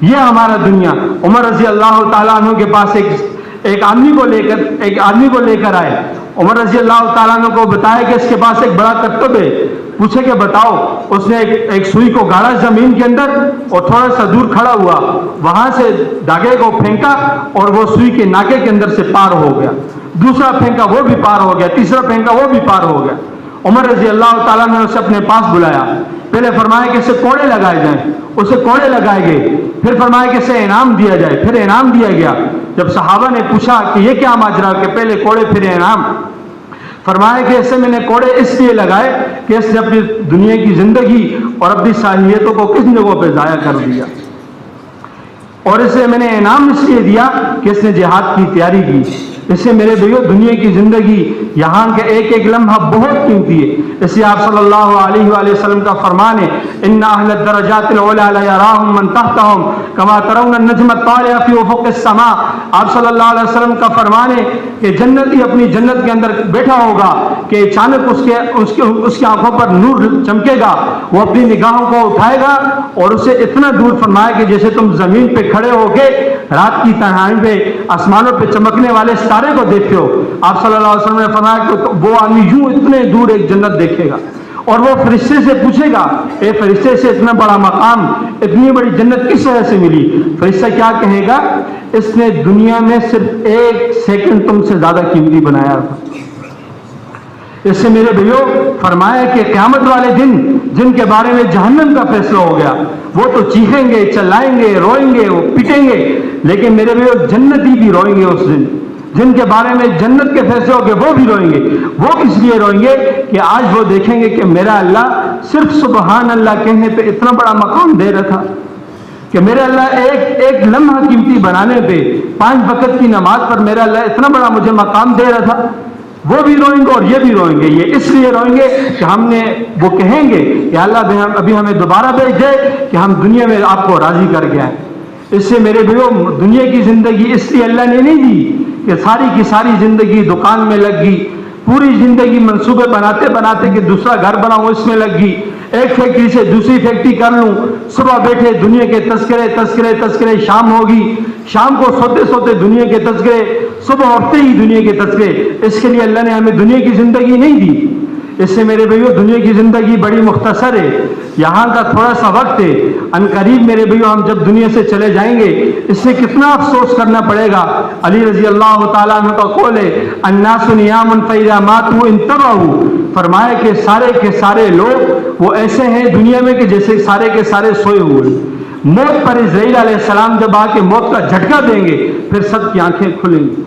یہ ہمارا دنیا. عمر رضی اللہ تعالیٰ عنہ کے پاس ایک آدمی کو لے کر آئے. عمر رضی اللہ تعالیٰ عنہ کو بتایا کہ اس کے پاس ایک بڑا کرتب ہے. پوچھے کہ بتاؤ. اس نے ایک سوئی کو گاڑا زمین کے اندر اور تھوڑا سا دور کھڑا ہوا, وہاں سے دھاگے کو پھینکا اور وہ سوئی کے ناکے کے اندر سے پار ہو گیا. دوسرا پھینکا وہ بھی پار ہو گیا, تیسرا پھینکا وہ بھی پار ہو گیا. عمر رضی اللہ تعالیٰ نے اسے اپنے پاس بلایا. پہلے فرمایا کہ اسے کوڑے لگائے جائیں, اسے کوڑے لگائے گئے. پھر فرمایا کہ اسے انعام دیا جائے, پھر انعام دیا گیا. جب صحابہ نے پوچھا کہ یہ کیا ماجرا کہ پہلے کوڑے پھر انعام, فرمایا کہ اسے میں نے کوڑے اس لیے لگائے کہ اس نے اپنی دنیا کی زندگی اور اپنی صلاحیتوں کو کس جگہوں پہ ضائع کر دیا, اور اسے میں نے انعام اس لیے دیا کہ اس نے جہاد کی تیاری کی. اس سے میرے بھائیو دنیا کی زندگی یہاں کے ایک ایک لمحہ بہت قیمتی ہے. اس لیے آپ صلی اللہ علیہ وآلہ وسلم کا فرمان ہے ان اہل الدرجات العلی لا یراہم من تحتہم کما ترون النجم الطالع فی افق السماء. آپ صلی اللہ علیہ وسلم کا فرمان ہے کہ جنتی اپنی جنت کے اندر بیٹھا ہوگا کہ اچانک اس کی آنکھوں پر نور چمکے گا, وہ اپنی نگاہوں کو اٹھائے گا اور اسے اتنا دور فرمایا کہ جیسے تم زمین پہ کھڑے ہو کے رات کی تنہائی پہ آسمانوں پہ چمکنے والے ستارے کو دیکھتے ہو. آپ صلی اللہ علیہ وسلم نے فرمایا کہ وہ آدمی یوں اتنے دور ایک جنت دیکھے گا اور وہ فرشتے سے پوچھے گا اے فرشتے سے اتنا بڑا مقام, اتنی بڑی جنت کس وجہ سے ملی؟ فرشتہ کیا کہے گا؟ اس نے دنیا میں صرف ایک سیکنڈ تم سے زیادہ قیمتی بنایا تھا. اس سے میرے بھائیو فرمایا کہ قیامت والے دن جن کے بارے میں جہنم کا فیصلہ ہو گیا وہ تو چیخیں گے, چلائیں گے, روئیں گے, وہ پیٹیں گے, لیکن میرے بھائیو جنتی بھی روئیں گے اس دن. جن کے بارے میں جنت کے فیصلے ہو گئے وہ بھی روئیں گے. وہ کس لیے روئیں گے کہ آج وہ دیکھیں گے کہ میرا اللہ صرف سبحان اللہ کہنے پہ اتنا بڑا مقام دے رہا تھا, کہ میرا اللہ ایک لمحہ قیمتی بنانے پہ 5 وقت کی نماز پر میرا اللہ اتنا بڑا مجھے مقام دے رہا تھا. وہ بھی روئیں گے اور یہ بھی روئیں گے. یہ اس لیے روئیں گے کہ ہم نے وہ کہیں گے کہ اللہ ابھی ہمیں دوبارہ بھیج دے کہ ہم دنیا میں آپ کو راضی کر گیا ہے. اس سے میرے بھائیو دنیا کی زندگی اس لیے اللہ نے نہیں دی کہ ساری کی ساری زندگی دکان میں لگ گئی, پوری زندگی منصوبے بناتے بناتے کہ دوسرا گھر بناؤں اس میں لگ گئی, ایک فیکٹری سے دوسری فیکٹری کر لوں, صبح بیٹھے دنیا کے تذکرے, شام ہوگی, شام کو سوتے سوتے دنیا کے تذکرے, صبح اٹھتے ہی دنیا کے تذکرے. اس کے لیے اللہ نے ہمیں دنیا کی زندگی نہیں دی. اس سے میرے بھائیو دنیا کی زندگی بڑی مختصر ہے, یہاں کا تھوڑا سا وقت ہے. ان قریب میرے بھائیو ہم جب دنیا سے چلے جائیں گے اس سے کتنا افسوس کرنا پڑے گا. علی رضی اللہ تعالیٰ عنہ کا قول ہے الناس نیام فاذا ماتوا انتبہوا. فرمایا کہ سارے کے سارے لوگ وہ ایسے ہیں دنیا میں کہ جیسے سارے کے سارے سوئے ہوئے. موت پر اسرائیل علیہ السلام جب آ کے موت کا جھٹکا دیں گے پھر سب کی آنکھیں کھلیں گی.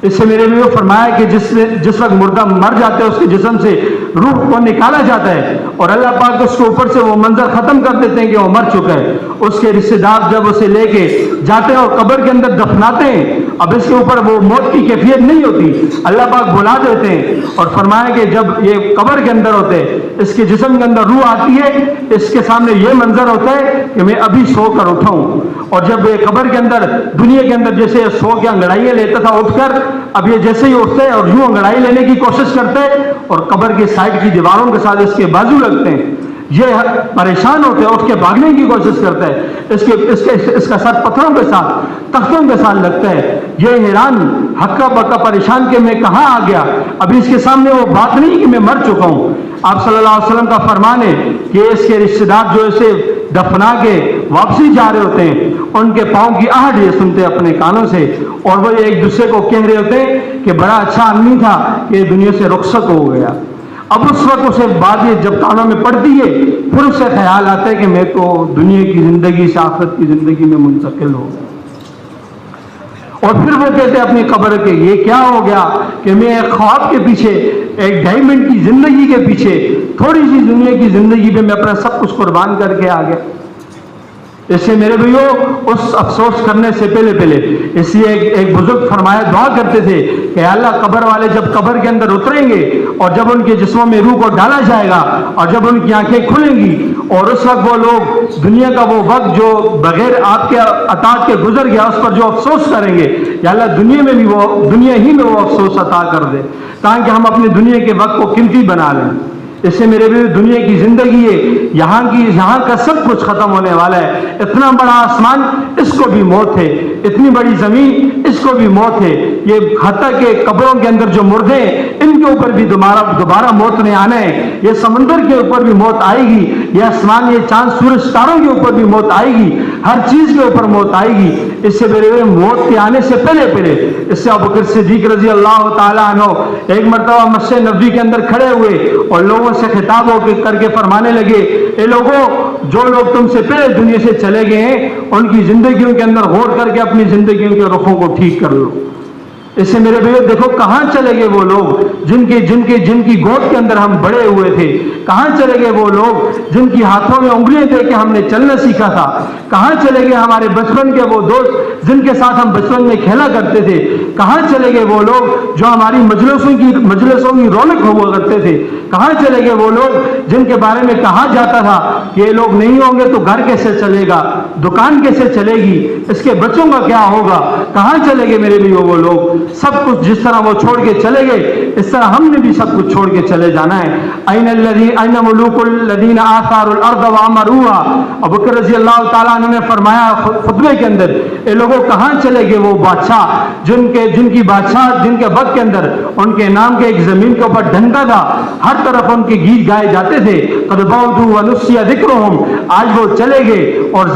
اس سے میرے لیے فرمایا کہ جس وقت مردہ مر جاتا ہے اس کے جسم سے روح کو نکالا جاتا ہے اور اللہ پاک اس کے اوپر سے وہ منظر ختم کر دیتے ہیں کہ وہ مر چکا ہے. اس کے رشتے دار جب اسے لے کے جاتے ہیں اور قبر کے اندر دفناتے ہیں, اب اس کے اوپر وہ موت کی کیفیت نہیں ہوتی, اللہ پاک بلا دیتے ہیں اور فرمایا کہ جب یہ قبر کے اندر ہوتے ہیں اس کے جسم کے اندر روح آتی ہے, اس کے سامنے یہ منظر ہوتا ہے کہ میں ابھی سو کر اٹھاؤں. اور جب یہ قبر کے اندر دنیا کے اندر جیسے سو کے انگڑائیاں لیتا تھا اٹھ کر, اب یہ جیسے ہی اٹھتے ہیں اور یوں انگڑائی لینے کی کوشش کرتے ہیں اور قبر کے سائڈ کی دیواروں کے ساتھ اس کے بازو لگتے ہیں, یہ پریشان ہوتے ہیں, اٹھ کے بھاگنے کی کوشش کرتا ہے, اس کا سر پتھروں کے ساتھ تختوں کے ساتھ لگتا ہے. یہ حیران ہکا بکا پریشان کہ میں کہاں آ گیا, ابھی اس کے سامنے وہ بات نہیں کہ میں مر چکا ہوں. آپ صلی اللہ علیہ وسلم کا فرمان ہے کہ اس کے رشتے دار جو اسے دفنا کے واپسی جا رہے ہوتے ہیں، ان کے پاؤں کی آہٹ یہ سنتے اپنے کانوں سے، اور وہ ایک دوسرے کو کہہ رہے ہوتے ہیں کہ بڑا اچھا آدمی تھا کہ یہ دنیا سے رخصت ہو گیا۔ اب اس وقت اسے بات یہ جب کانوں میں پڑتی ہے، پھر اسے خیال آتا ہے کہ میں تو دنیا کی زندگی سے آخرت کی زندگی میں منتقل ہو گیا۔ اور پھر وہ کہتے اپنی قبر کے یہ کیا ہو گیا کہ میں ایک خواب کے پیچھے، ایک ڈائمنڈ کی زندگی کے پیچھے، تھوڑی سی دنیا کی زندگی پہ میں اپنا سب کچھ قربان کر کے آ گیا۔ اس سے میرے بھائیو اس افسوس کرنے سے پہلے اس لیے ایک بزرگ فرمایا دعا کرتے تھے کہ اللہ قبر والے جب قبر کے اندر اتریں گے اور جب ان کے جسموں میں روح کو ڈالا جائے گا اور جب ان کی آنکھیں کھلیں گی اور اس وقت وہ لوگ دنیا کا وہ وقت جو بغیر آپ کے عطا کے گزر گیا اس پر جو افسوس کریں گے، یا اللہ دنیا ہی میں وہ افسوس عطا کر دے تاکہ ہم اپنی دنیا کے وقت کو قیمتی بنا لیں۔ اس سے میرے بھی دنیا کی زندگی ہے، یہاں کا سب کچھ ختم ہونے والا ہے۔ اتنا بڑا آسمان، اس کو بھی موت ہے، اتنی بڑی زمین، اس کو بھی موت ہے، یہ حتیٰ کہ قبروں کے اندر جو مردے ہیں ان کے اوپر بھی دوبارہ موت نے آنا ہے، یہ سمندر کے اوپر بھی موت آئے گی، یہ آسمان، یہ چاند سورج ستاروں کے اوپر بھی موت آئے گی، ہر چیز کے اوپر موت آئے گی۔ اس سے میرے موت کے آنے سے پہلے اس سے ابوبکر صدیق رضی اللہ تعالیٰ عنہ ایک مرتبہ مسجد نبوی کے اندر کھڑے ہوئے اور لوگوں سے خطاب کر کے فرمانے لگے، اے لوگوں، جو لوگ تم سے پہلے دنیا سے چلے گئے ہیں ان کی زندگیوں کے اندر غور کر کے اپنی زندگیوں کے رخوں کو ٹھیک کر لو۔ اس سے میرے بھائیو دیکھو کہاں چلے گئے وہ لوگ جن کی گود کے اندر ہم بڑے ہوئے تھے، کہاں چلے گئے وہ لوگ جن کی ہاتھوں میں انگلیاں تھے کہ ہم نے چلنا سیکھا تھا، کہاں چلے گئے ہمارے بچپن کے وہ دوست جن کے ساتھ ہم بچپن میں کھیلا کرتے تھے، کہاں چلے گئے وہ لوگ جو ہماری مجلسوں کی رونق ہوا کرتے تھے، کہاں چلے گئے وہ لوگ جن کے بارے میں کہا جاتا تھا کہ یہ لوگ نہیں ہوں گے تو گھر کیسے چلے گا، دکان کیسے چلے گی، اس کے بچوں کا کیا ہوگا، کہاں چلے گئے میرے بھائیو وہ لوگ؟ سب کچھ جس طرح وہ چھوڑ کے چلے گئے اس طرح ہم نے بھی سب کچھ چھوڑ کے چلے جانا ہے۔ این ملوک الذین آثاروا الارض وعمروها، ابوبکر رضی اللہ تعالیٰ عنہ نے فرمایا خطبے کے اندر، اے لوگوں کہاں چلے گئے وہ بادشاہ جن کے وقت کے اندر ان کے نام کے ایک زمین کے اوپر ڈنڈا تھا، ہر طرف ان کے گیت گائے جاتے تھے، قد بعدوا ونسي ذکرهم، آج وہ چلے گئے اور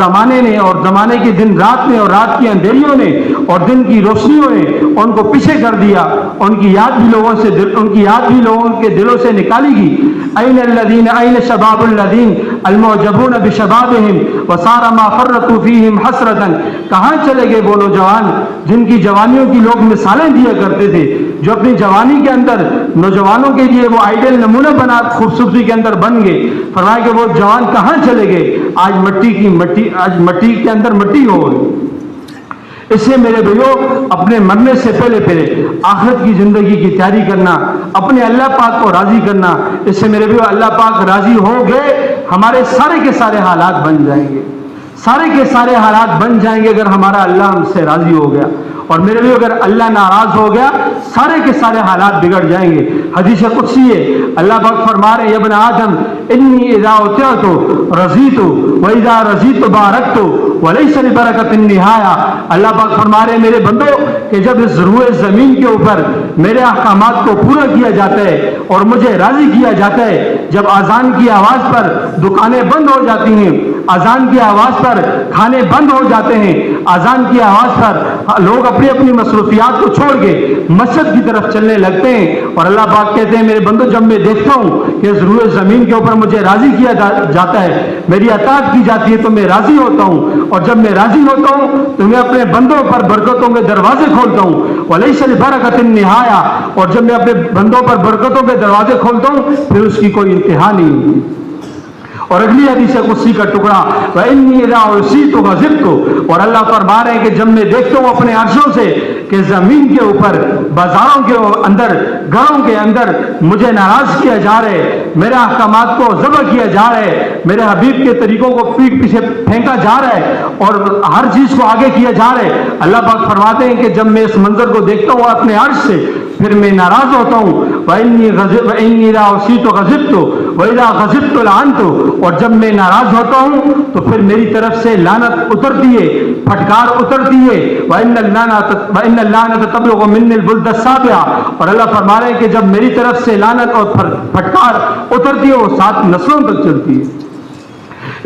زمانے کی دن رات نے اور رات کی اندھیریوں نے اور دن کی روشنیوں نے ان کو پیچھے کر دیا، ان کی یاد بھی لوگوں کے دلوں سے نکالی گی۔ این شباب الذین المعجبون بشبابہم وصار ما فرطوا فیہم حسرۃ، کہاں چلے گئے وہ نوجوان جن کی جوانیوں کی لوگ مثالیں دیا کرتے تھے، جو اپنی جوانی کے اندر نوجوانوں کے لیے وہ آئیڈل نمونہ بنا خوبصورتی کے اندر بن گئے۔ فرمایا کہ وہ جوان کہاں چلے گئے، آج مٹی کے اندر مٹی ہو گئی۔ اس سے میرے بھائیو اپنے مرنے سے پہلے آخرت کی زندگی کی تیاری کرنا، اپنے اللہ پاک کو راضی کرنا، اس سے میرے بھائیو اللہ پاک راضی ہو گئے، ہمارے سارے کے سارے حالات بن جائیں گے، سارے کے سارے حالات بن جائیں گے اگر ہمارا اللہ ہم سے راضی ہو گیا۔ اور میرے بھی اگر اللہ ناراض ہو گیا سارے کے سارے حالات بگڑ جائیں گے۔ حدیث قدسی ہے، اللہ پاک فرما رہے ہیں ابن آدم انی اذا اطعت رضیت واذا رضیت بارکت وليس لبرکۃ النہایہ۔ اللہ پاک فرما رہے ہیں میرے بندو کہ جب اس روئے زمین کے اوپر میرے احکامات کو پورا کیا جاتا ہے اور مجھے راضی کیا جاتا ہے، جب اذان کی آواز پر دکانیں بند ہو جاتی ہیں، اذان کی آواز پر کھانے بند ہو جاتے ہیں، اذان کی آواز پر لوگ اپنی مصروفیات کو چھوڑ کے مسجد کی طرف چلنے لگتے ہیں، اور اللہ پاک کہتے ہیں میرے بندو جب میں دیکھتا ہوں کہ اس روئے زمین کے اوپر مجھے راضی کیا جاتا ہے، میری اطاعت کی جاتی ہے تو میں راضی ہوتا ہوں، اور جب میں راضی ہوتا ہوں تو میں اپنے بندوں پر برکتوں کے دروازے کھولتا ہوں، ولیس لبرکۃ النہایہ، اور جب میں اپنے بندوں پر برکتوں کے دروازے کھولتا ہوں پھر اس کی کوئی انتہا نہیں ہوتی۔ اور اگلی حدیث قدسی کا ٹکڑا وَإِنِّي إِذَا عُصِيتُ غَضِبْتُ، اور اللہ فرما رہے ہیں کہ جب میں دیکھتا ہوں اپنے عرشوں سے کہ زمین کے اوپر بازاروں کے اندر گھروں کے اندر مجھے ناراض کیا جا رہا ہے، میرے احکامات کو ذبح کیا جا رہا ہے، میرے حبیب کے طریقوں کو پیٹ پیچھے پھینکا جا رہا ہے اور ہر چیز کو آگے کیا جا رہا ہے، اللہ پاک فرماتے ہیں کہ جب میں اس منظر کو دیکھتا ہوں اپنے عرش سے پھر میں ناراض ہوتا ہوں۔ وَإِنِّي إِذَا عُصِيتُ غَضِبْتُ وَإِذَا غَضِبْتُ لَعَنْتُ، اور جب میں ناراض ہوتا ہوں تو پھر میری طرف سے لعنت اترتی ہے، پھٹکار اترتی ہے۔ وَإِنَّ اللَّعْنَةَ تَبْلُغُ مِنِّي الْبُلْدَ السَّابِعَ، اور اللہ فرما رہے ہیں کہ جب میری طرف سے لعنت اور پھٹکار اترتی ہے وہ 7 نسلوں تک چلتی ہے۔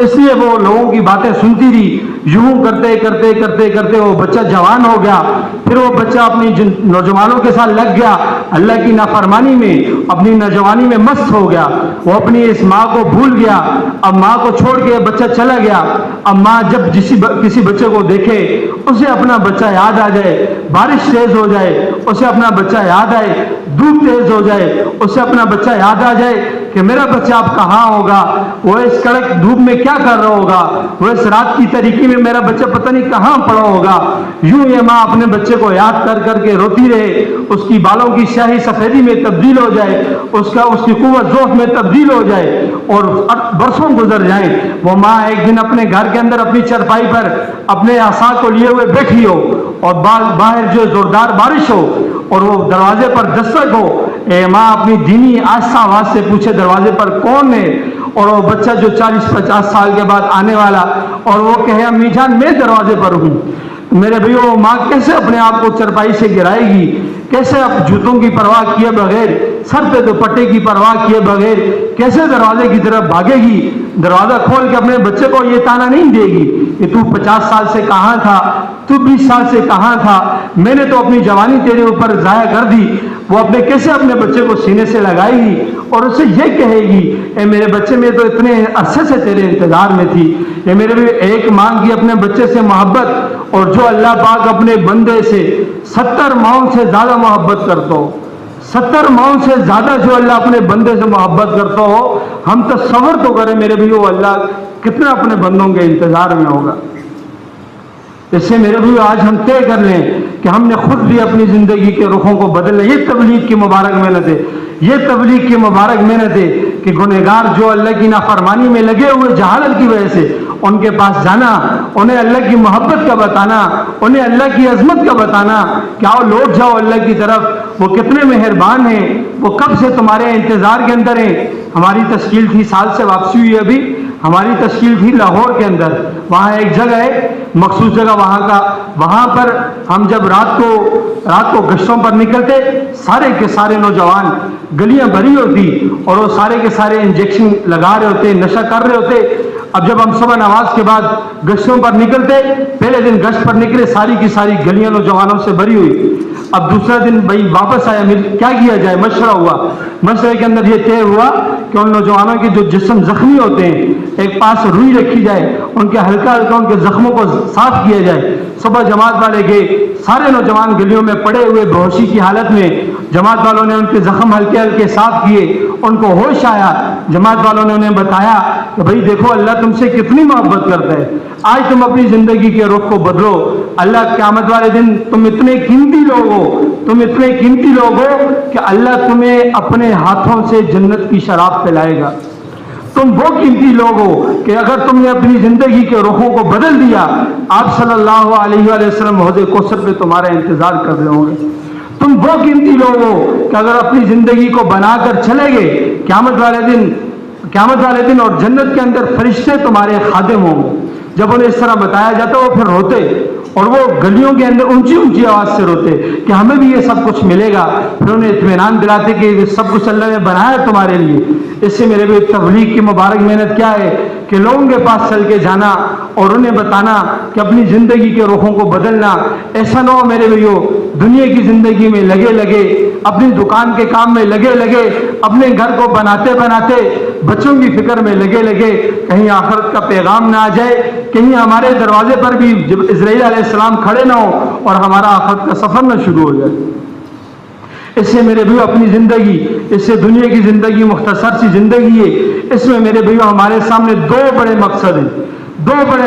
اس لیے وہ لوگوں کی باتیں سنتی رہی. یوں کرتے کرتے کرتے کرتے وہ بچہ جوان ہو گیا. پھر وہ بچہ اپنی نوجوانوں کے ساتھ لگ گیا, اللہ کی نافرمانی میں اپنی نوجوانی میں مست ہو گیا. وہ اپنی اس ماں کو بھول گیا. اب ماں کو چھوڑ کے بچہ چلا گیا. اب ماں جب کسی بچے کو دیکھے, اسے اپنا بچہ یاد آ جائے, بارش تیز ہو جائے اسے اپنا بچہ یاد آئے, دھوپ تیز ہو جائے اسے اپنا بچہ یاد آ جائے کہ میرا بچہ اب کہاں ہوگا, وہ اس کڑک دھوپ میں کیا کر رہا ہوگا, وہ اس رات کی تاریکی میں میرا بچہ پتہ نہیں کہاں پڑا ہوگا. یوں یہ ماں اپنے بچے کو یاد کر کر کے روتی رہے. اس کی بالوں کی سیاہی سفیدی میں تبدیل ہو جائے, اس کی قوت ذوق میں تبدیل ہو جائے اور برسوں گزر جائیں. وہ ماں ایک دن اپنے گھر کے اندر اپنی چرپائی پر اپنے عصا کو لیے ہوئے بیٹھی ہو اور باہر جو زوردار بارش ہو اور وہ دروازے پر دستک ہو. اے ماں اپنی دینی آہستہ آواز سے پوچھے دروازے پر کون ہے, اور وہ بچہ جو 40-50 سال کے بعد آنے والا, اور وہ کہے امی جان میں دروازے پر ہوں. میرے بھائیو, وہ ماں کیسے اپنے آپ کو چرپائی سے گرائے گی, کیسے اب جوتوں کی پرواہ کیے بغیر, سر پہ دوپٹے کی پرواہ کیے بغیر کیسے دروازے کی طرف بھاگے گی. دروازہ کھول کے اپنے بچے کو یہ تانا نہیں دے گی کہ تو 50 سال سے کہاں تھا, تو 20 سال سے کہاں تھا, میں نے تو اپنی جوانی تیرے اوپر ضائع کر دی. وہ کیسے اپنے بچے کو سینے سے لگائے گی اور اسے یہ کہے گی اے میرے بچے, میں تو اتنے عرصے سے تیرے انتظار میں تھی. یہ میرے بھی ایک مانگ کی اپنے بچے سے محبت, اور جو اللہ پاک اپنے بندے سے 70 ماؤں سے زیادہ محبت کرتا ہو, 70 ماؤں سے زیادہ جو اللہ اپنے بندے سے محبت کرتا ہو, ہم تصور تو کریں میرے بھی وہ اللہ کتنا اپنے بندوں کے انتظار میں ہوگا. اس سے میرے بھی آج ہم طے کر لیں کہ ہم نے خود بھی اپنی زندگی کے رخوں کو بدلنا. یہ تبلیغ کی مبارک محنت ہے, یہ تبلیغ کی مبارک محنت ہے کہ گنہگار جو اللہ کی نافرمانی میں لگے ہوئے جہالت کی وجہ سے, ان کے پاس جانا, انہیں اللہ کی محبت کا بتانا, انہیں اللہ کی عظمت کا بتانا کہ آؤ لوٹ جاؤ اللہ کی طرف, وہ کتنے مہربان ہیں, وہ کب سے تمہارے انتظار کے اندر ہیں. ہماری تشکیل تھی, سال سے واپسی ہوئی ابھی, ہماری تشکیل تھی لاہور کے اندر. وہاں ایک جگہ ہے مخصوص جگہ وہاں پر ہم جب رات کو گشتوں پر نکلتے, سارے کے سارے نوجوان, گلیاں بھری ہوتی اور وہ سارے کے سارے انجیکشن لگا رہے ہوتے, نشہ کر رہے ہوتے. اب جب ہم صبح نماز کے بعد گشتوں پر نکلتے, پہلے دن گشت پر نکلے, ساری کی ساری گلیاں نوجوانوں سے بھری ہوئی. اب دوسرا دن بھائی واپس آیا, کیا کیا جائے, مشورہ ہوا. مشورے کے اندر یہ طے ہوا کہ ان نوجوانوں کے جو جسم زخمی ہوتے ہیں ایک پاس روئی رکھی جائے, ان کے ہلکا ہلکا ان کے زخموں کو صاف کیا جائے. صبح جماعت والے گئے, سارے نوجوان گلیوں میں پڑے ہوئے بے ہوشی کی حالت میں, جماعت والوں نے ان کے زخم ہلکے ہلکے صاف کیے, ان کو ہوش آیا. جماعت والوں نے انہیں بتایا کہ بھائی دیکھو اللہ تم سے کتنی محبت کرتا ہے, آج تم اپنی زندگی کے رخ کو بدلو. اللہ قیامت والے دن تم اتنے قیمتی لوگ ہو کہ اللہ تمہیں اپنے ہاتھوں سے جنت کی شراب پلائے گا. تم وہ قیمتی لوگ ہو کہ اگر تم نے اپنی زندگی کے رخوں کو بدل دیا, آپ صلی اللہ علیہ وآلہ وسلم حوض کوثر پہ تمہارا انتظار کر رہے ہوں گے. تم وہ قیمتی لوگ ہو کہ اگر اپنی زندگی کو بنا کر چلے گئے, قیامت والے دن اور جنت کے اندر فرشتے تمہارے خادم ہوں گے. جب انہیں اس طرح بتایا جاتا وہ پھر روتے, اور وہ گلیوں کے اندر اونچی اونچی آواز سے روتے کہ ہمیں بھی یہ سب کچھ ملے گا. پھر انہیں اطمینان دلاتے کہ یہ سب کچھ اللہ نے بنایا تمہارے لیے. اس سے میرے بھی تبلیغ کی مبارک محنت کیا ہے کہ لوگوں کے پاس چل کے جانا اور انہیں بتانا کہ اپنی زندگی کے رخوں کو بدلنا. ایسا نہ ہو میرے بھائیو دنیا کی زندگی میں لگے, اپنی دکان کے کام میں لگے, اپنے گھر کو بناتے بچوں کی فکر میں لگے, کہیں آخرت کا پیغام نہ آ جائے, کہیں ہمارے دروازے پر بھی اسرائیل علیہ السلام کھڑے نہ ہو اور ہمارا آخرت کا سفر نہ شروع ہو جائے. اس سے میرے بھائیو اپنی زندگی, اس سے دنیا کی زندگی مختصر سی زندگی ہے. اس میں میرے بھائیو ہمارے سامنے دو بڑے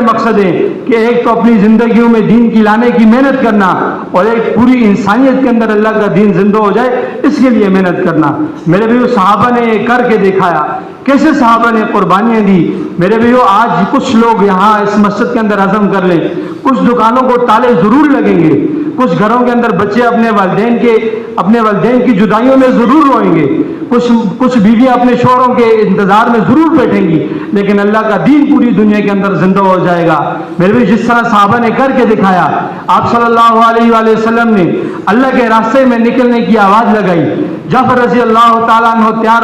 مقصد ہیں کہ ایک تو اپنی زندگیوں میں دین کی لانے کی محنت کرنا, اور ایک پوری انسانیت کے اندر اللہ کا دین زندہ ہو جائے اس کے لیے محنت کرنا. میرے بھائیو صحابہ نے یہ کر کے دکھایا, کیسے صحابہ نے قربانیاں دی. میرے بھائیو آج کچھ لوگ یہاں اس مسجد کے اندر عزم کر لیں, کچھ دکانوں کو تالے ضرور لگیں گے, کچھ گھروں کے اندر بچے اپنے والدین کی جدائیوں میں ضرور روئیں گے, کچھ بیویاں اپنے شوہروں کے انتظار میں ضرور بیٹھیں گی, لیکن اللہ کا دین پوری دنیا کے اندر زندہ ہو جائے گا. میرے بھی جس طرح صحابہ نے کر کے دکھایا, آپ صلی اللہ علیہ وآلہ وسلم نے اللہ کے راستے میں نکلنے کی آواز لگائی, جعفر رضی اللہ تعالیٰ عنہ تیار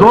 2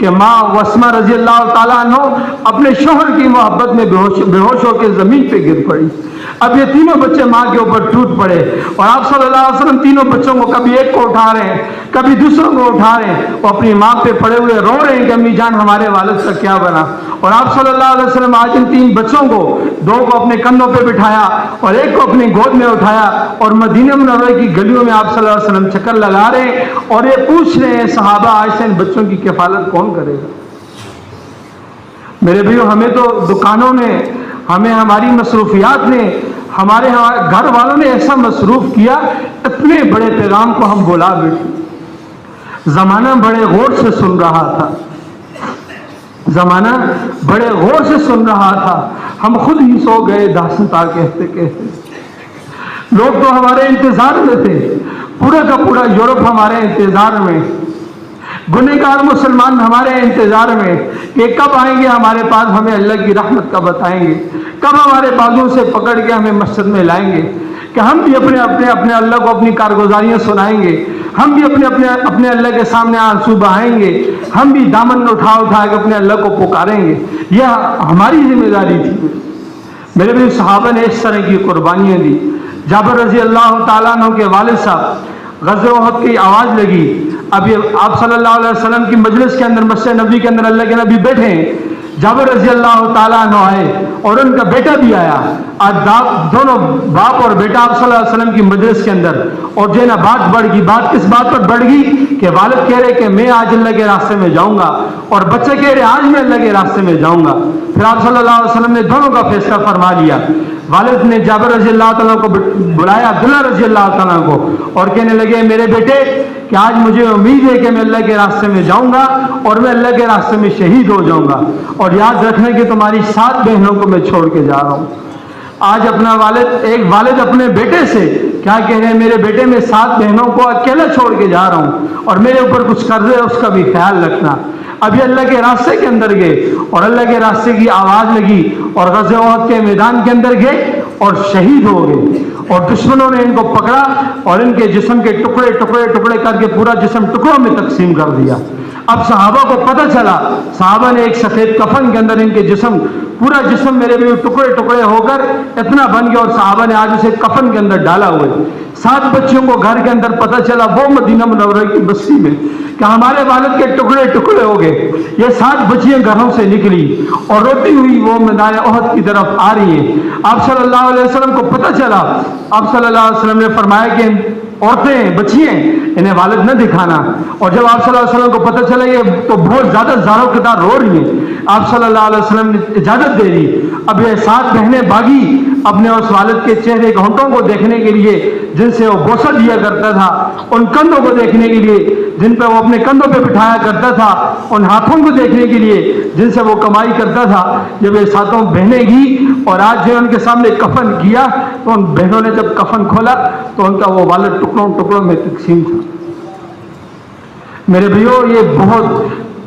کہ ماں وسمہ رضی اللہ تعالیٰ عنہ اپنے شوہر کی محبت میں بے ہوش ہو کے زمین پہ گر پڑی. اب یہ تینوں بچے ماں کے اوپر ٹوٹ پڑے اور آپ صلی اللہ علیہ وسلم تینوں بچوں کو کبھی ایک کو اٹھا رہے ہیں, کبھی دوسروں کو اٹھا رہے ہیں, وہ اپنی ماں پہ پڑے ہوئے رو رہے ہیں کہ امی جان ہمارے والد کا کیا بنا. اور آپ صلی اللہ علیہ وسلم آج ان تین بچوں کو, دو کو اپنے کندھوں پہ بٹھایا اور ایک کو اپنی گود میں اٹھایا اور مدینہ منورہ کی گلیوں میں آپ صلی اللہ علیہ وسلم چکر لگا رہے ہیں اور یہ پوچھ رہے ہیں صحابہ آج سے ان بچوں کی کفالت کون کرے گا. میرے بھائیو, ہمیں تو دکانوں نے, ہمیں ہماری مصروفیات نے, ہمارے گھر والوں نے ایسا مصروف کیا, اتنے بڑے پیغام کو ہم بلا بیٹھے. زمانہ بڑے غور سے سن رہا تھا, زمانہ بڑے غور سے سن رہا تھا, ہم خود ہی سو گئے داستاں کہتے کہتے. لوگ تو ہمارے انتظار میں تھے, پورا کا پورا یورپ ہمارے انتظار میں, گنہگار مسلمان ہمارے انتظار میں کہ کب آئیں گے ہمارے پاس, ہمیں اللہ کی رحمت کا بتائیں گے, کب ہمارے بازوں سے پکڑ کے ہمیں مسجد میں لائیں گے کہ ہم بھی اپنے اللہ کو اپنی کارگزاریاں سنائیں گے, ہم بھی اپنے اللہ کے سامنے آنسو بہائیں گے, ہم بھی دامن اٹھا کے اپنے اللہ کو پکاریں گے. یہ ہماری ذمہ داری تھی. میرے بھی صحابہ نے اس طرح کی قربانیاں دی. جابر رضی اللہ تعالیٰ عنہ کے والد صاحب غزوہ احد کی آواز لگی, اب یہ آپ صلی اللہ علیہ وسلم کی مجلس کے اندر, مسجد نبی کے اندر اللہ کے نبی بیٹھے ہیں. جابر رضی اللہ تعالیٰ عنہ آئے اور ان کا بیٹا بھی آیا. آج دونوں باپ اور بیٹا آپ صلی اللہ علیہ وسلم کی مجلس کے اندر, اور جو ہے نا بات بڑھ گئی. بات کس بات پر بڑھ گئی کہ والد کہہ رہے کہ میں آج اللہ کے راستے میں جاؤں گا, اور بچے کہہ رہے آج میں اللہ کے راستے میں جاؤں گا. پھر آپ صلی اللہ علیہ وسلم نے دونوں کا فیصلہ فرما لیا. والد نے جابر رضی اللہ تعالیٰ کو بلایا, عبداللہ رضی اللہ تعالیٰ کو, اور کہنے لگے میرے بیٹے کہ آج مجھے امید ہے کہ میں اللہ کے راستے میں جاؤں گا اور میں اللہ کے راستے میں شہید ہو جاؤں گا, اور یاد رکھنے کہ تمہاری 7 بہنوں کو میں چھوڑ کے جا رہا ہوں. آج اپنا ایک والد اپنے بیٹے سے کیا کہہ رہے ہیں, میرے بیٹے میں 7 بہنوں کو اکیلا چھوڑ کے جا رہا ہوں اور میرے اوپر کچھ قرض ہے, اس کا بھی خیال رکھنا. اب یہ اللہ کے راستے کے اندر گئے اور اللہ کے راستے کی آواز لگی اور غزوہ احد کے میدان کے اندر گئے اور شہید ہو گئے, اور دشمنوں نے ان کو پکڑا اور ان کے جسم کے ٹکڑے ٹکڑے ٹکڑے کر کے پورا جسم ٹکڑوں میں تقسیم کر دیا. اب صحابہ کو پتہ چلا, صحابہ نے ایک سفید کفن کے اندر ان کے جسم, پورا جسم میرے بھی ٹکڑے ٹکڑے ہو کر اتنا بن گیا, اور صحابہ نے آج اسے کفن کے اندر ڈالا ہوئے. 7 بچیوں کو گھر کے اندر پتہ چلا وہ مدینہ منورہ کی بستی میں کہ ہمارے والد کے ٹکڑے ٹکڑے ہو گئے. یہ 7 بچیاں گھروں سے نکلی اور روتی ہوئی وہ میدان احد کی طرف آ رہی ہیں. آپ صلی اللہ علیہ وسلم کو پتہ چلا, آپ صلی اللہ علیہ وسلم نے فرمایا کہ عورتیں بچیاں انہیں والد نہ دکھانا. اور جب آپ صلی اللہ علیہ وسلم کو پتہ چلا یہ تو بہت زیادہ زاروں کے دار رو رہی ہیں, آپ صلی اللہ علیہ وسلم نے اجازت دے دی. اب یہ 7 بہنیں بھاگی اپنے اس والد کے چہرے کے ہونٹوں کو دیکھنے کے لیے جن سے وہ بوسہ دیا کرتا تھا, ان کندھوں کو دیکھنے کے لیے جن پہ وہ اپنے کندھوں پہ بٹھایا کرتا تھا, ان ہاتھوں کو دیکھنے کے لیے جن سے وہ کمائی کرتا تھا. جب یہ 7 بہنیں گی اور آج جو ان کے سامنے کفن کیا تو ان بہنوں نے جب کفن کھولا تو ان کا وہ والد ٹکڑوں ٹکڑوں میں تقسیم تھا. میرے بھائیو, یہ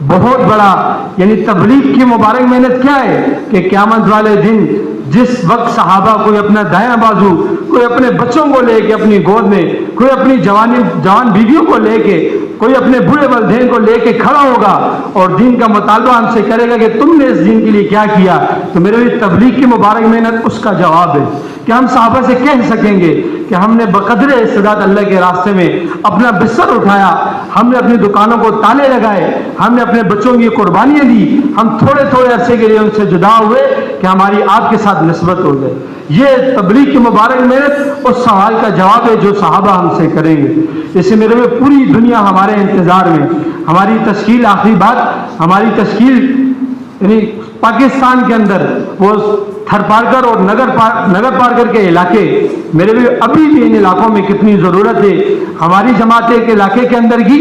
بہت بڑا یعنی تبلیغ کی مبارک محنت کیا ہے کہ قیامت والے دن جس وقت صحابہ کوئی اپنا دایاں بازو, کوئی اپنے بچوں کو لے کے اپنی گود میں, کوئی اپنی جوان بیویوں کو لے کے, کوئی اپنے بوڑھے والدین کو لے کے کھڑا ہوگا اور دین کا مطالبہ ہم سے کرے گا کہ تم نے اس دین کے لیے کیا کیا, تو میرے لیے تبلیغ کی مبارک محنت اس کا جواب ہے کہ ہم صحابہ سے کہہ سکیں گے کہ ہم نے بقدر استطاعت اللہ کے راستے میں اپنا بستر اٹھایا, ہم نے اپنی دکانوں کو تالے لگائے, ہم نے اپنے بچوں کی قربانیاں دی, ہم تھوڑے تھوڑے عرصے کے لیے ان سے جدا ہوئے کہ ہماری آپ کے ساتھ نسبت ہو جائے. یہ تبلیغ کی مبارک محنت اس سوال کا جواب ہے جو صحابہ ہم سے کریں گے. اس سے میرے میں پوری دنیا ہمارے انتظار میں, ہماری تشکیل, آخری بات, ہماری تشکیل یعنی پاکستان کے اندر وہ تھر پارکر اور نگر پارکر کے علاقے, میرے بھی ابھی بھی ان علاقوں میں کتنی ضرورت ہے. ہماری جماعت کے علاقے کے اندر کی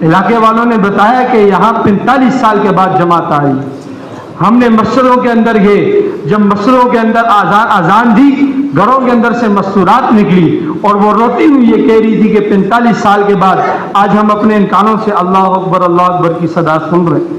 علاقے والوں نے بتایا کہ یہاں 45 سال کے بعد جماعت آئی. ہم نے مسجدوں کے اندر گئے, جب مسجدوں کے اندر اذان دی, گھروں کے اندر سے مستورات نکلی اور وہ روتی ہوئی یہ کہہ رہی تھی کہ 45 سال کے بعد آج ہم اپنے ان کانوں سے اللہ اکبر کی صدا سن رہے ہیں.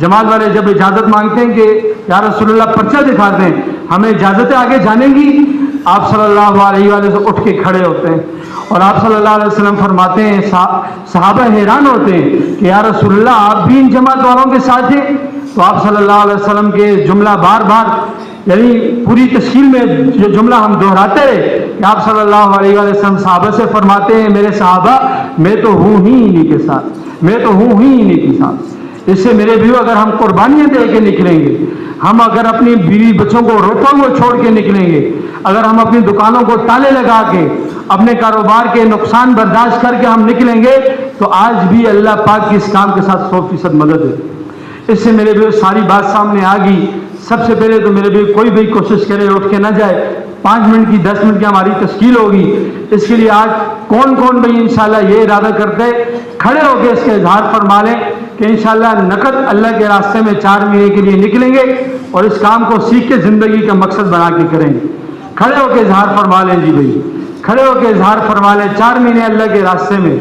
جماعت والے جب اجازت مانگتے ہیں کہ یا رسول اللہ پرچہ دکھاتے ہیں, ہمیں اجازت ہے آگے جانے کی, آپ صلی اللہ علیہ وآلہ سے اٹھ کے کھڑے ہوتے ہیں اور آپ صلی اللہ علیہ وسلم فرماتے ہیں, صحابہ حیران ہوتے ہیں کہ یا رسول اللہ آپ بھی ان جماعت والوں کے ساتھ ہیں. تو آپ صلی اللہ علیہ وسلم کے جملہ بار بار, یعنی پوری تشکیل میں جو جملہ ہم دہراتے رہے کہ آپ صلی اللہ علیہ وسلم صحابہ سے فرماتے ہیں میرے صحابہ میں تو ہوں ہی انہی کے ساتھ, میں تو ہوں ہی انہی کے ساتھ. اس سے میرے بھائیو اگر ہم قربانیاں دے کے نکلیں گے, ہم اگر اپنی بیوی بچوں کو روتا ہوا چھوڑ کے نکلیں گے, اگر ہم اپنی دکانوں کو تالے لگا کے اپنے کاروبار کے نقصان برداشت کر کے ہم نکلیں گے, تو آج بھی اللہ پاک کی اس کام کے ساتھ 100% مدد ہے. اس سے میرے بھائیو ساری بات سامنے آ گئی. سب سے پہلے تو میرے بھائی کوئی بھی کوشش کرے اٹھ کے نہ جائے, 5 منٹ کی 10 منٹ کی ہماری تشکیل ہوگی. اس کے لیے آج کون کون بھائی انشاءاللہ یہ ارادہ کرتے کھڑے ہو کے اس کا اظہار فرما لیں کہ انشاءاللہ نقد اللہ کے راستے میں 4 مہینے کے لیے نکلیں گے اور اس کام کو سیکھ کے زندگی کا مقصد بنا کے کریں گے. کھڑے ہو کے اظہار فرما لیں جی بھائی, کھڑے ہو کے اظہار فرما لیں 4 مہینے اللہ کے راستے میں